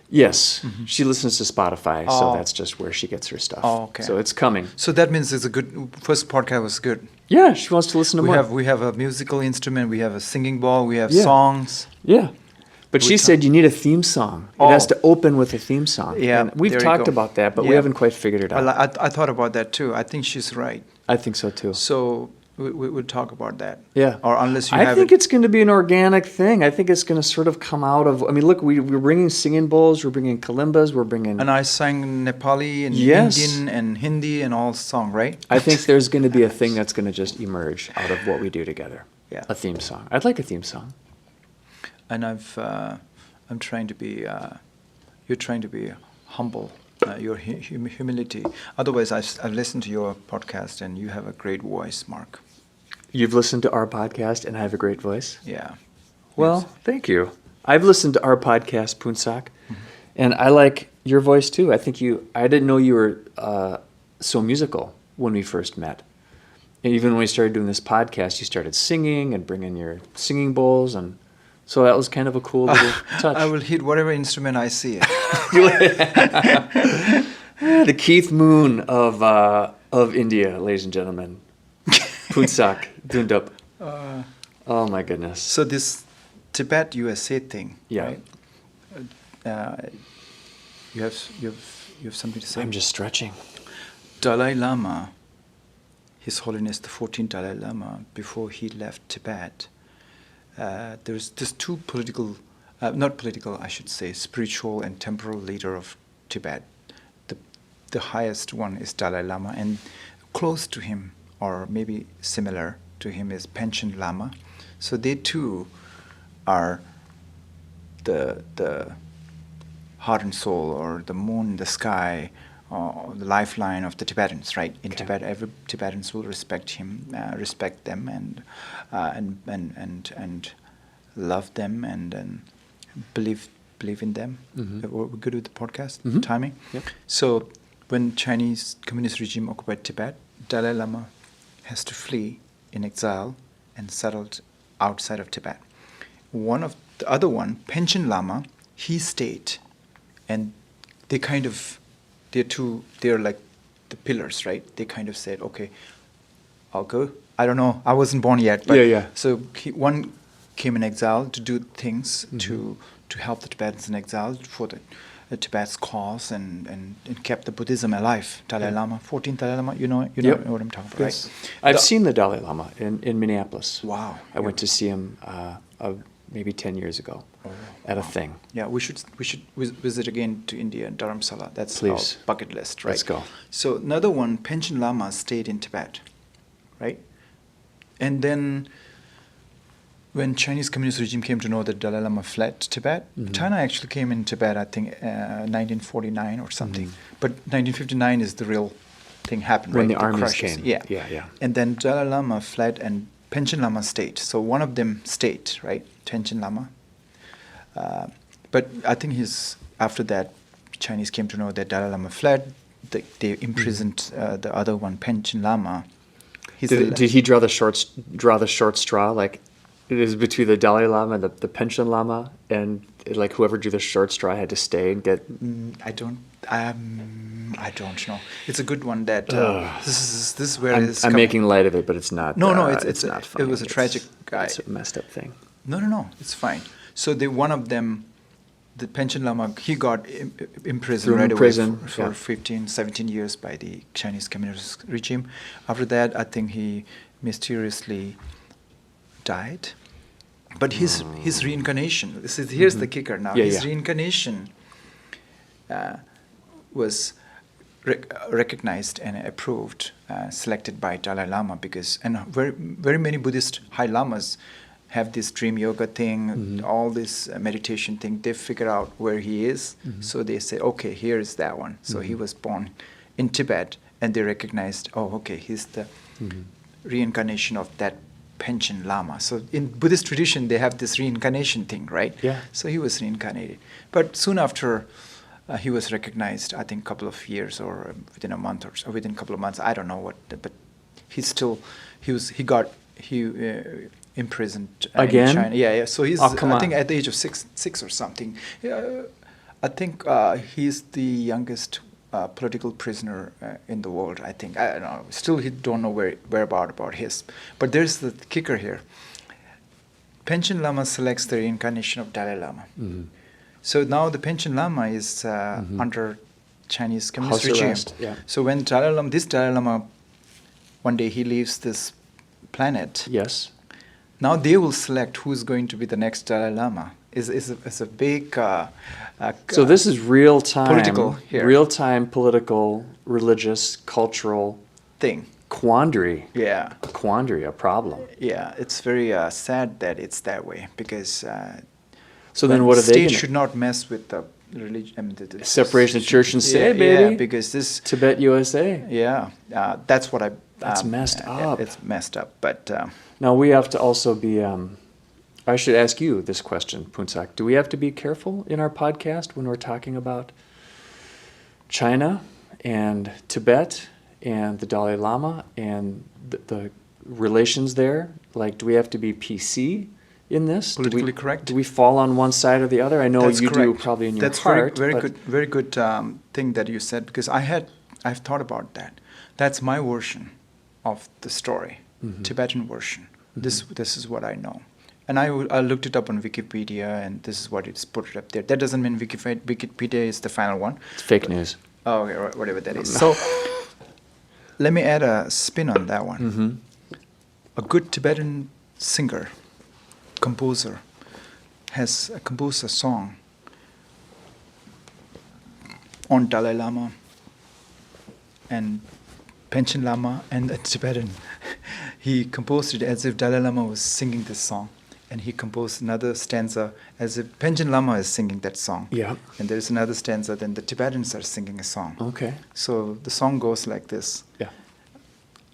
Yes. She listens to Spotify, so Oh. that's just where she gets her stuff. Oh, okay. So it's coming. So that means it's a good, first podcast was good. Yeah, she wants to listen to more. We have a musical instrument, we have a singing bowl, we have Yeah. songs. Yeah. But she said you need a theme song. It has to open with a theme song. Yeah, And we've there you talked go. about that, but we Yeah. haven't quite figured it out. I thought about that too. I think she's right. I think so too. So we'll talk about that. Yeah. Or unless you I have think it. it's going to be an organic thing. I think it's going to sort of come out of. I mean, look, we're bringing singing bowls, we're bringing kalimbas, we're bringing. And I sang Nepali and Yes. Indian and Hindi and all song, right? I think there's going to be a thing that's going to just emerge out of what we do together. Yeah. A theme song. I'd like a theme song. And I'm trying to be. You're trying to be humble. Your humility. Otherwise, I've listened to your podcast, and you have a great voice, Mark. You've listened to our podcast, and I have a great voice. Yeah. Well, Yes. thank you. I've listened to our podcast, Phuntsok, and I like your voice too. I didn't know you were so musical when we first met. And even when we started doing this podcast, you started singing and bringing your singing bowls, and so that was kind of a cool little touch. I will hit whatever instrument I see. The Keith Moon of India, ladies and gentlemen. Phuntsok Dundup. Oh my goodness. So this Tibet USA thing, Yeah. right? You have something to say? I'm just stretching. Dalai Lama, His Holiness the 14th Dalai Lama, before he left Tibet, there's two political, not political, I should say, spiritual and temporal leader of Tibet. The highest one is Dalai Lama, and close to him, or maybe similar to him, is Panchen Lama. So they too are the heart and soul, or the moon in the sky, or the lifeline of the Tibetans, right? In Tibet, every Tibetans will respect them, and love them, and believe in them. We're good with the podcast timing. Yep. So when Chinese communist regime occupied Tibet, Dalai Lama has to flee in exile and settled outside of Tibet. The other one, Panchen Lama, he stayed, and they're like the pillars, right? They kind of said, okay, I'll go. I don't know, I wasn't born yet, but Yeah. so one came in exile to do things to help the Tibetans in exile for the Tibet's cause, and kept the Buddhism alive. Dalai Lama, 14th Dalai Lama, you know what I'm talking about, Yes. right? I've seen the Dalai Lama in Minneapolis. Wow. I went to see him maybe 10 years ago at a thing. Yeah, we should visit again to India and Dharamsala. That's Please. our bucket list, right? Let's go. So another one, Panchen Lama stayed in Tibet, right? And then when Chinese communist regime came to know that Dalai Lama fled Tibet, China actually came in Tibet, I think, 1949 or something. But 1959 is the real thing happened, When right? the armies crushes. came. Yeah. Yeah. And then Dalai Lama fled and Panchen Lama stayed. So one of them stayed, right? Panchen Lama. But I think after that, Chinese came to know that Dalai Lama fled. They imprisoned the other one, Panchen Lama. Did he draw the short straw? Like, it is between the Dalai Lama and the Panchen Lama, and like whoever drew the short straw had to stay and get. I don't know. It's a good one. That this is where it's. I'm making light of it, but it's not. No, it's not funny. It was a tragic guy. It's a messed up thing. No, it's fine. So one of them, the Panchen Lama, he got imprisoned right away for 15, 17 years by the Chinese communist regime. After that, I think he mysteriously died. But his reincarnation, here's the kicker now. His reincarnation was recognized and approved, selected by Dalai Lama and very, very many Buddhist high lamas have this dream yoga thing, all this meditation thing. They figure out where he is, so they say, okay, here is that one. So he was born in Tibet, and they recognized, he's the reincarnation of that Panchen Lama. So in Buddhist tradition, they have this reincarnation thing, right? Yeah. So he was reincarnated. But soon after, he was recognized, I think, a couple of years or within a month or so, within a couple of months. I don't know what, but he got imprisoned again in China. Yeah. So he's, I think, at the age of six or something. I think he's the youngest political prisoner in the world. I think. I don't know. Still, he don't know about his. But there's the kicker here. Panchen Lama selects the reincarnation of Dalai Lama. So now the Panchen Lama is under Chinese communist House regime. arrest, yeah. So when this Dalai Lama, one day he leaves this planet. Yes. Now they will select who's going to be the next Dalai Lama. It's a big. So this is real time political, religious, cultural thing. Quandary. Yeah. A quandary, a problem. Yeah, it's very sad that it's that way because. So then, what are they? State should not mess with the religion. I mean, the separation of church and state, baby. Yeah, because this Tibet, USA. Yeah, that's what I. That's messed up. It's messed up, but. Now we have to also be. I should ask you this question, Phuntsok. Do we have to be careful in our podcast when we're talking about China and Tibet and the Dalai Lama and the relations there? Like, do we have to be PC in this? Politically correct? Do we fall on one side or the other? I know That's you correct. do probably in your That's heart. very good thing that you said because I've thought about that. That's my version of the story, Tibetan version. This is what I know. And I looked it up on Wikipedia, and this is what it's put up there. That doesn't mean Wikipedia is the final one. It's fake news. Oh, okay, whatever that is. So let me add a spin on that one. A good Tibetan singer, composer, has composed a song on Dalai Lama and Panchen Lama and the Tibetan. He composed it as if Dalai Lama was singing this song. And he composed another stanza as if Panchen Lama is singing that song. Yeah. And there's another stanza, then the Tibetans are singing a song. Okay. So the song goes like this. Yeah.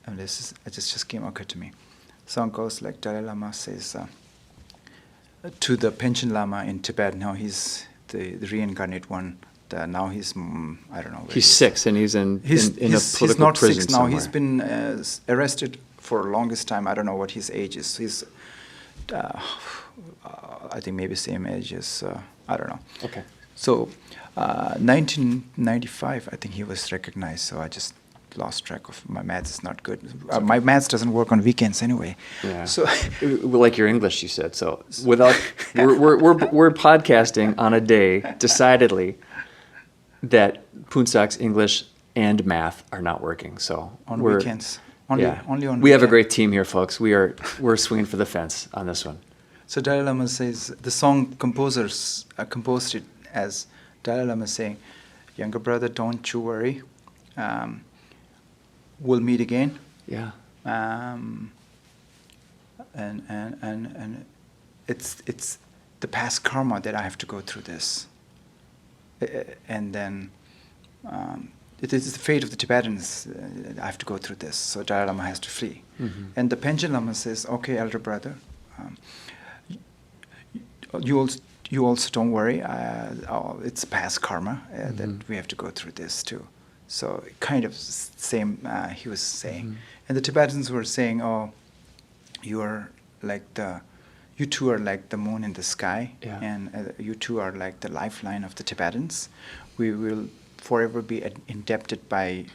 And it just occurred to me. The song goes like Dalai Lama says to the Panchen Lama in Tibet. Now he's the reincarnate one. Now he's I don't know. He's 6 and he's in a political he's not prison 6 now. somewhere. He's been arrested for the longest time. I don't know what his age is. He's I think maybe same age as I don't know. Okay. So 1995, I think he was recognized. So I just lost track of my maths is not good. My maths doesn't work on weekends anyway. Yeah. So like your English, you said. So without we're podcasting on a day decidedly that Phuntsok's English and math are not working. So on weekends. Only on we have a weekend. great team here, folks. We're swinging for the fence on this one. So Dalai Lama says, the song composers composed it as Dalai Lama saying, younger brother, don't you worry. We'll meet again. Yeah. And it's the past karma that I have to go through this. And then it is the fate of the Tibetans. I have to go through this. So Dalai Lama has to flee. Mm-hmm. And the Panchen Lama says, okay, elder brother, you also don't worry. It's past karma that we have to go through this too. So kind of same he was saying. Mm-hmm. And the Tibetans were saying, oh, you two are like the moon in the sky, Yeah. and you two are like the lifeline of the Tibetans. We will forever be indebted by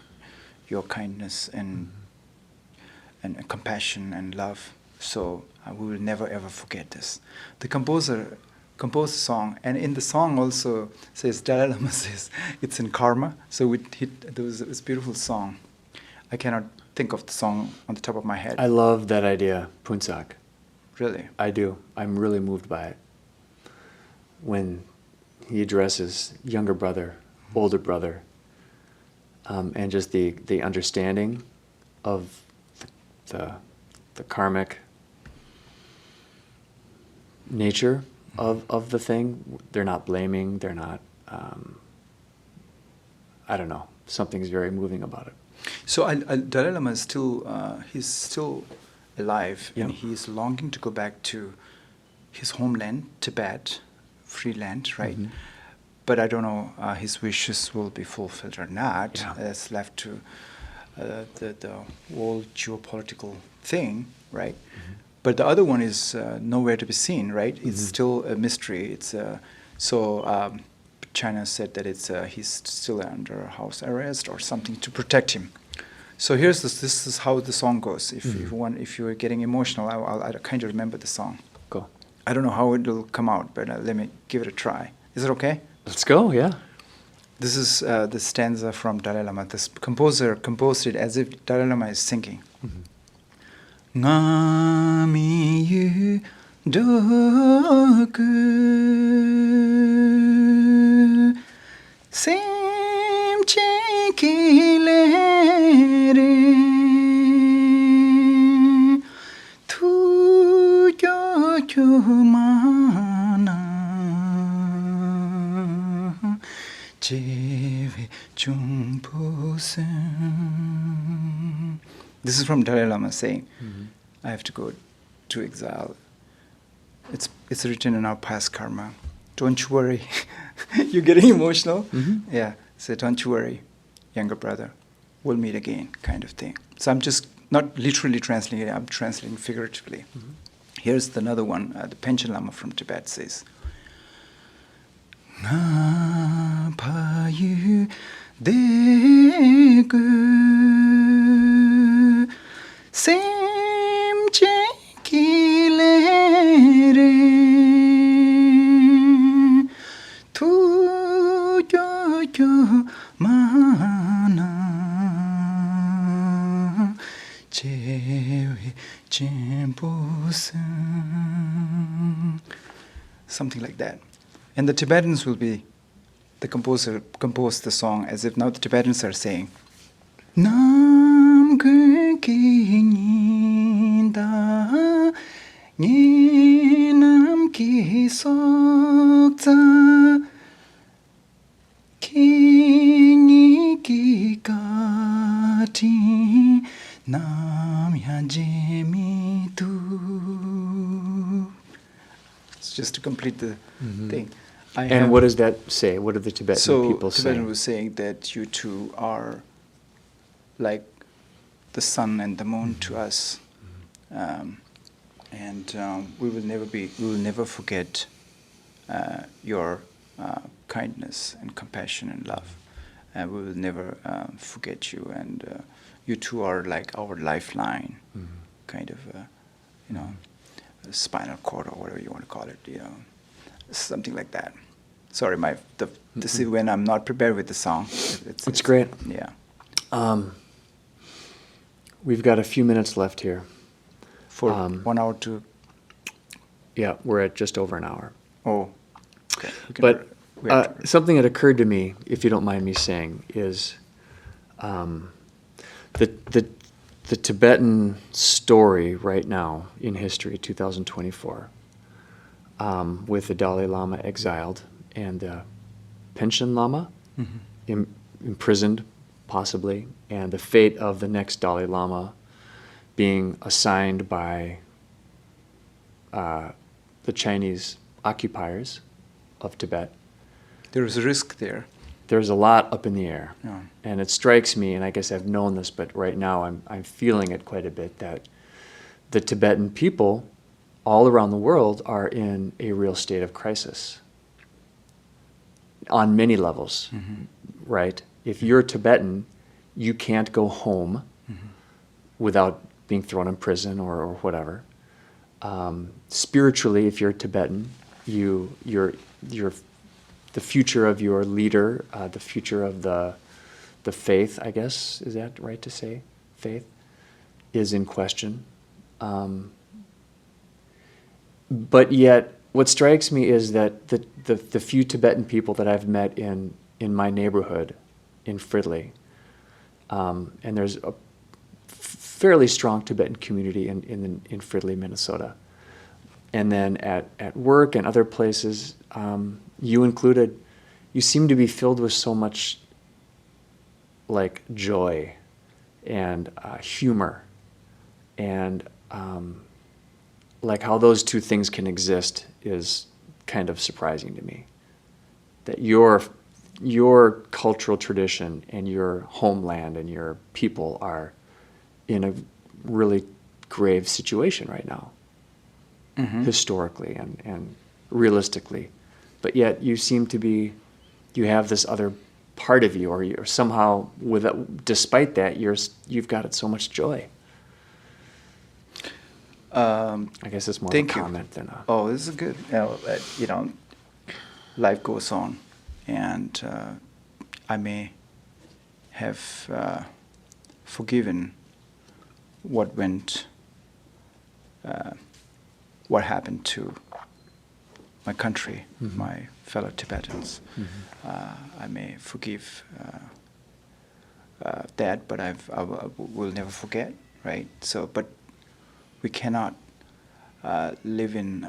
your kindness and compassion and love. So we will never ever forget this. The composer composed a song, and in the song also says, Dalai Lama says, it's in karma. So there was this beautiful song. I cannot think of the song on the top of my head. I love that idea, Phuntsok. Really? I do. I'm really moved by it. When he addresses younger brother, older brother, and just the understanding of the karmic nature of the thing. They're not blaming. They're not. I don't know. Something's very moving about it. So Dalai Lama is still he's still alive, Yeah. and he is longing to go back to his homeland, Tibet, free land, right? Mhm. But I don't know his wishes will be fulfilled or not. Yeah. That's left to the whole geopolitical thing, right? Mm-hmm. But the other one is nowhere to be seen, right? It's Mhm. still a mystery. It's China said that he's still under house arrest or something to protect him. So here's this. This is how the song goes. If you're getting emotional, I kind of remember the song. Go. I don't know how it will come out, but let me give it a try. Is it okay? Let's go. Yeah. This is the stanza from Dalai Lama. This composer composed it as if Dalai Lama is singing. Nga mi yu doku sim chekile re tu kyo kyo mana jeve chumpo sen. This is from Dalai Lama saying, I have to go to exile. It's written in our past karma. Don't you worry. You're getting emotional? Mm-hmm. Yeah. So don't you worry, younger brother. We'll meet again, kind of thing. So I'm just not literally translating it, I'm translating figuratively. Mm-hmm. Here's another one. The Panchen Lama from Tibet says, Nga pa yu de gu sim che ki le re tu kyo kyo mana che chenpo sen. Something like that. And the Tibetans will be, the composer composed the song as if now the Tibetans are saying, Nam ge ki ni da ni nam ki sok za ki ni ki ka ti nam ya je mi tu. It's just to complete the thing. And what does that say? What do the Tibetan people say? Tibetan was saying that you two are like the sun and the moon to us, and we will never forget your kindness and compassion and love, and we will never forget you. And you two are like our lifeline, kind of, spinal cord or whatever you want to call it, something like that. Sorry, this is when I'm not prepared with the song. It's great. Yeah. We've got a few minutes left here. For 1 hour to Yeah, we're at just over an hour. Oh, okay. We can But we have to- something that occurred to me, if you don't mind me saying, is the Tibetan story right now in history, 2024, with the Dalai Lama exiled and the Panchen Lama imprisoned, possibly, and the fate of the next Dalai Lama being assigned by the Chinese occupiers of Tibet. there is a risk there. There's a lot up in the air. Yeah. And it strikes me, and I guess I've known this, but right now I'm feeling it quite a bit, that the Tibetan people all around the world are in a real state of crisis on many levels, right? If you're Tibetan, you can't go home without being thrown in prison or whatever. Spiritually, if you're Tibetan, you're the future of your leader, the future of the faith, I guess, is that right to say? Faith is in question. But yet, what strikes me is that the few Tibetan people that I've met in my neighborhood in Fridley, and there's a fairly strong Tibetan community in Fridley, Minnesota. And then at work and other places, you included, you seem to be filled with so much like joy and humor, and like how those two things can exist is kind of surprising to me. That your cultural tradition and your homeland and your people are in a really grave situation right now, historically and realistically. But yet you seem to be, you have this other part of you, or you're somehow, despite that, you've got it so much joy. I guess it's more of a comment than a... Oh, this is good. Life goes on, and I may have forgiven what happened to my country, my fellow Tibetans. I may forgive that, but I will never forget, right? So, but we cannot live in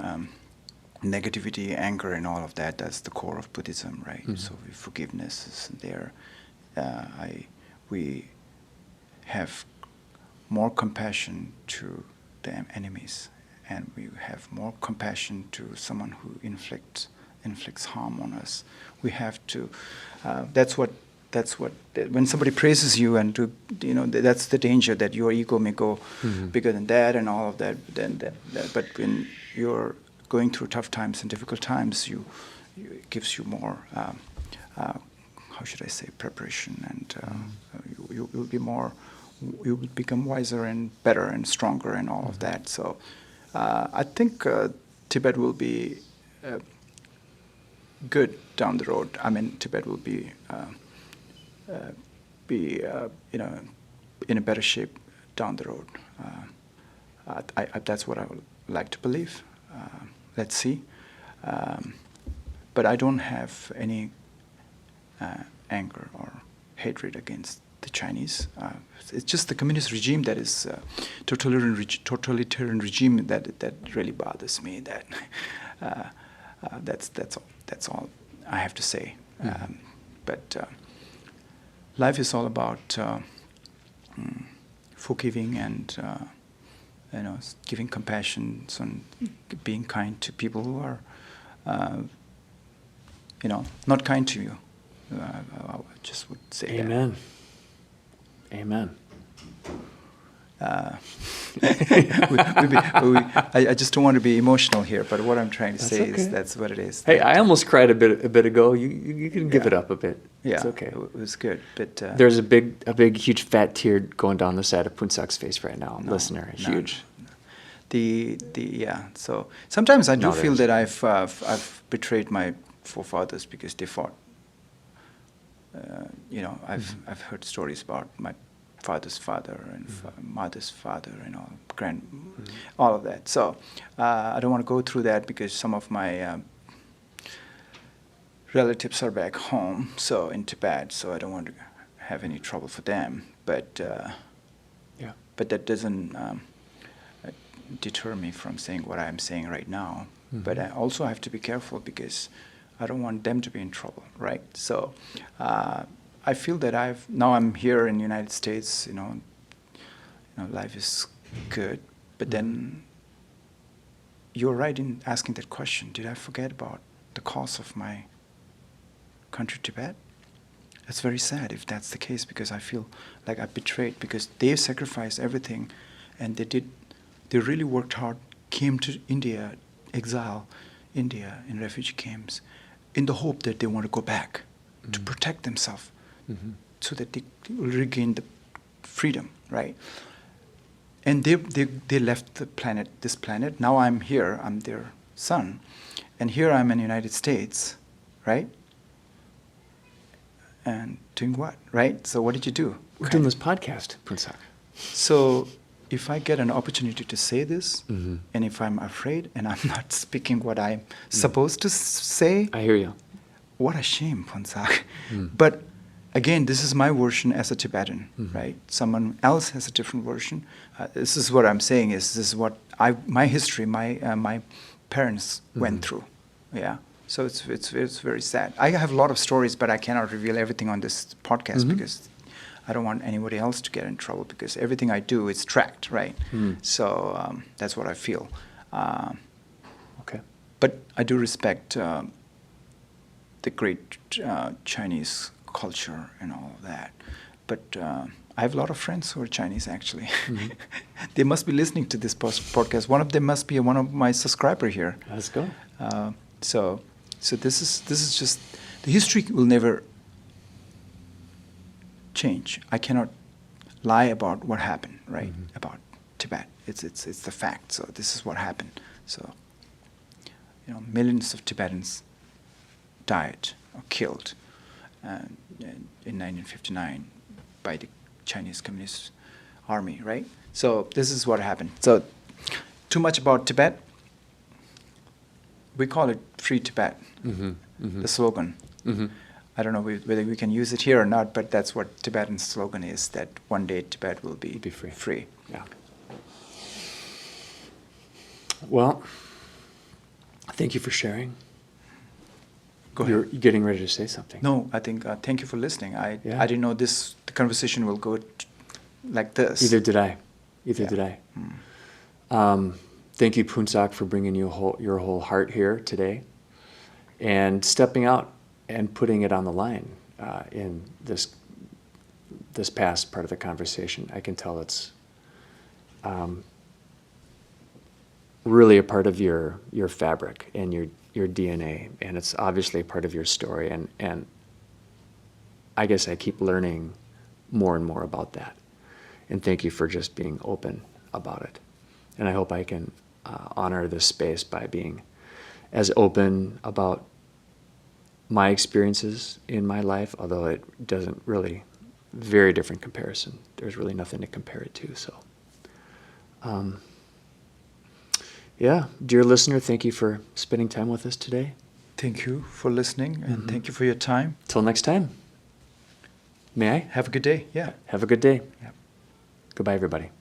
negativity, anger, and all of that. That's the core of Buddhism, right? So forgiveness is there. We have more compassion to the enemies, and we have more compassion to someone who inflicts harm on us. We have to. That's what. When somebody praises you, and that's the danger, that your ego may go bigger than that, and all of that. But when you're going through tough times and difficult times, it gives you more. How should I say, preparation, and you will be more. You will become wiser and better and stronger and all of that. So I think Tibet will be good down the road. I mean, Tibet will be in a better shape down the road. That's what I would like to believe. Let's see. But I don't have any anger or hatred against the Chinese. It's just the communist regime that is totalitarian regime that really bothers me. That's all I have to say. But life is all about forgiving and giving compassion and being kind to people who are not kind to you. I just would say Amen. that. Amen. I just don't want to be emotional here, but what I'm trying to say okay. is that's what it is. Hey, I almost cried a bit ago. You can give it up a bit. Yeah, it's okay. It was good, but there's a big, huge fat tear going down the side of Phuntsok's face right now. Listener, huge. So sometimes I do No, feel there's- that I've betrayed my forefathers because they fought. I've heard stories about my father's father and mother's father and all of that. So I don't want to go through that because some of my relatives are back home, so in Tibet, so I don't want to have any trouble for them. But that doesn't deter me from saying what I'm saying right now. But I also have to be careful because I don't want them to be in trouble, right? So I feel that now I'm here in the United States, life is good. But then you're right in asking that question. Did I forget about the cause of my country, Tibet? That's very sad if that's the case, because I feel like I betrayed, because they sacrificed everything and they really worked hard, came to India, exile India in refugee camps, in the hope that they want to go back to protect themselves so that they will regain the freedom, right? And they left this planet. Now I'm here, I'm their son. And here I'm in the United States, right? And doing what, right? So what did you do? We're doing this podcast, Phuntsok. So if I get an opportunity to say this, and if I'm afraid and I'm not speaking what I'm supposed to say, I hear you. What a shame, Phuntsok. But again, this is my version as a Tibetan, right? Someone else has a different version. This is what I'm saying is this is what my history, my parents went through, yeah. So it's very sad. I have a lot of stories, but I cannot reveal everything on this podcast because I don't want anybody else to get in trouble, because everything I do is tracked, right? So that's what I feel. Okay. But I do respect the great Chinese culture and all of that. But I have a lot of friends who are Chinese, actually. They must be listening to this podcast. One of them must be one of my subscribers here. Let's go. So this is just, the history will never change. I cannot lie about what happened, right? About Tibet. It's the fact. So this is what happened. So millions of Tibetans died or killed in 1959 by the Chinese Communist Army, right? So this is what happened. So too much about Tibet. We call it Free Tibet, the slogan. I don't know whether we can use it here or not, but that's what Tibetan slogan is, that one day Tibet will be free. Yeah. Well, thank you for sharing. Go ahead. You're getting ready to say something. No, I think, thank you for listening. I didn't know the conversation will go like this. Either did I. Thank you, Phuntsok, for bringing your whole heart here today and stepping out and putting it on the line in this past part of the conversation. I can tell it's really a part of your fabric and your DNA, and it's obviously a part of your story. And I guess I keep learning more and more about that. And thank you for just being open about it. And I hope I can honor this space by being as open about my experiences in my life, although it doesn't really, very different comparison. There's really nothing to compare it to. So, dear listener, thank you for spending time with us today. Thank you for listening, and thank you for your time. Till next time. May I? Have a good day. Yeah. Have a good day. Yeah. Goodbye, everybody.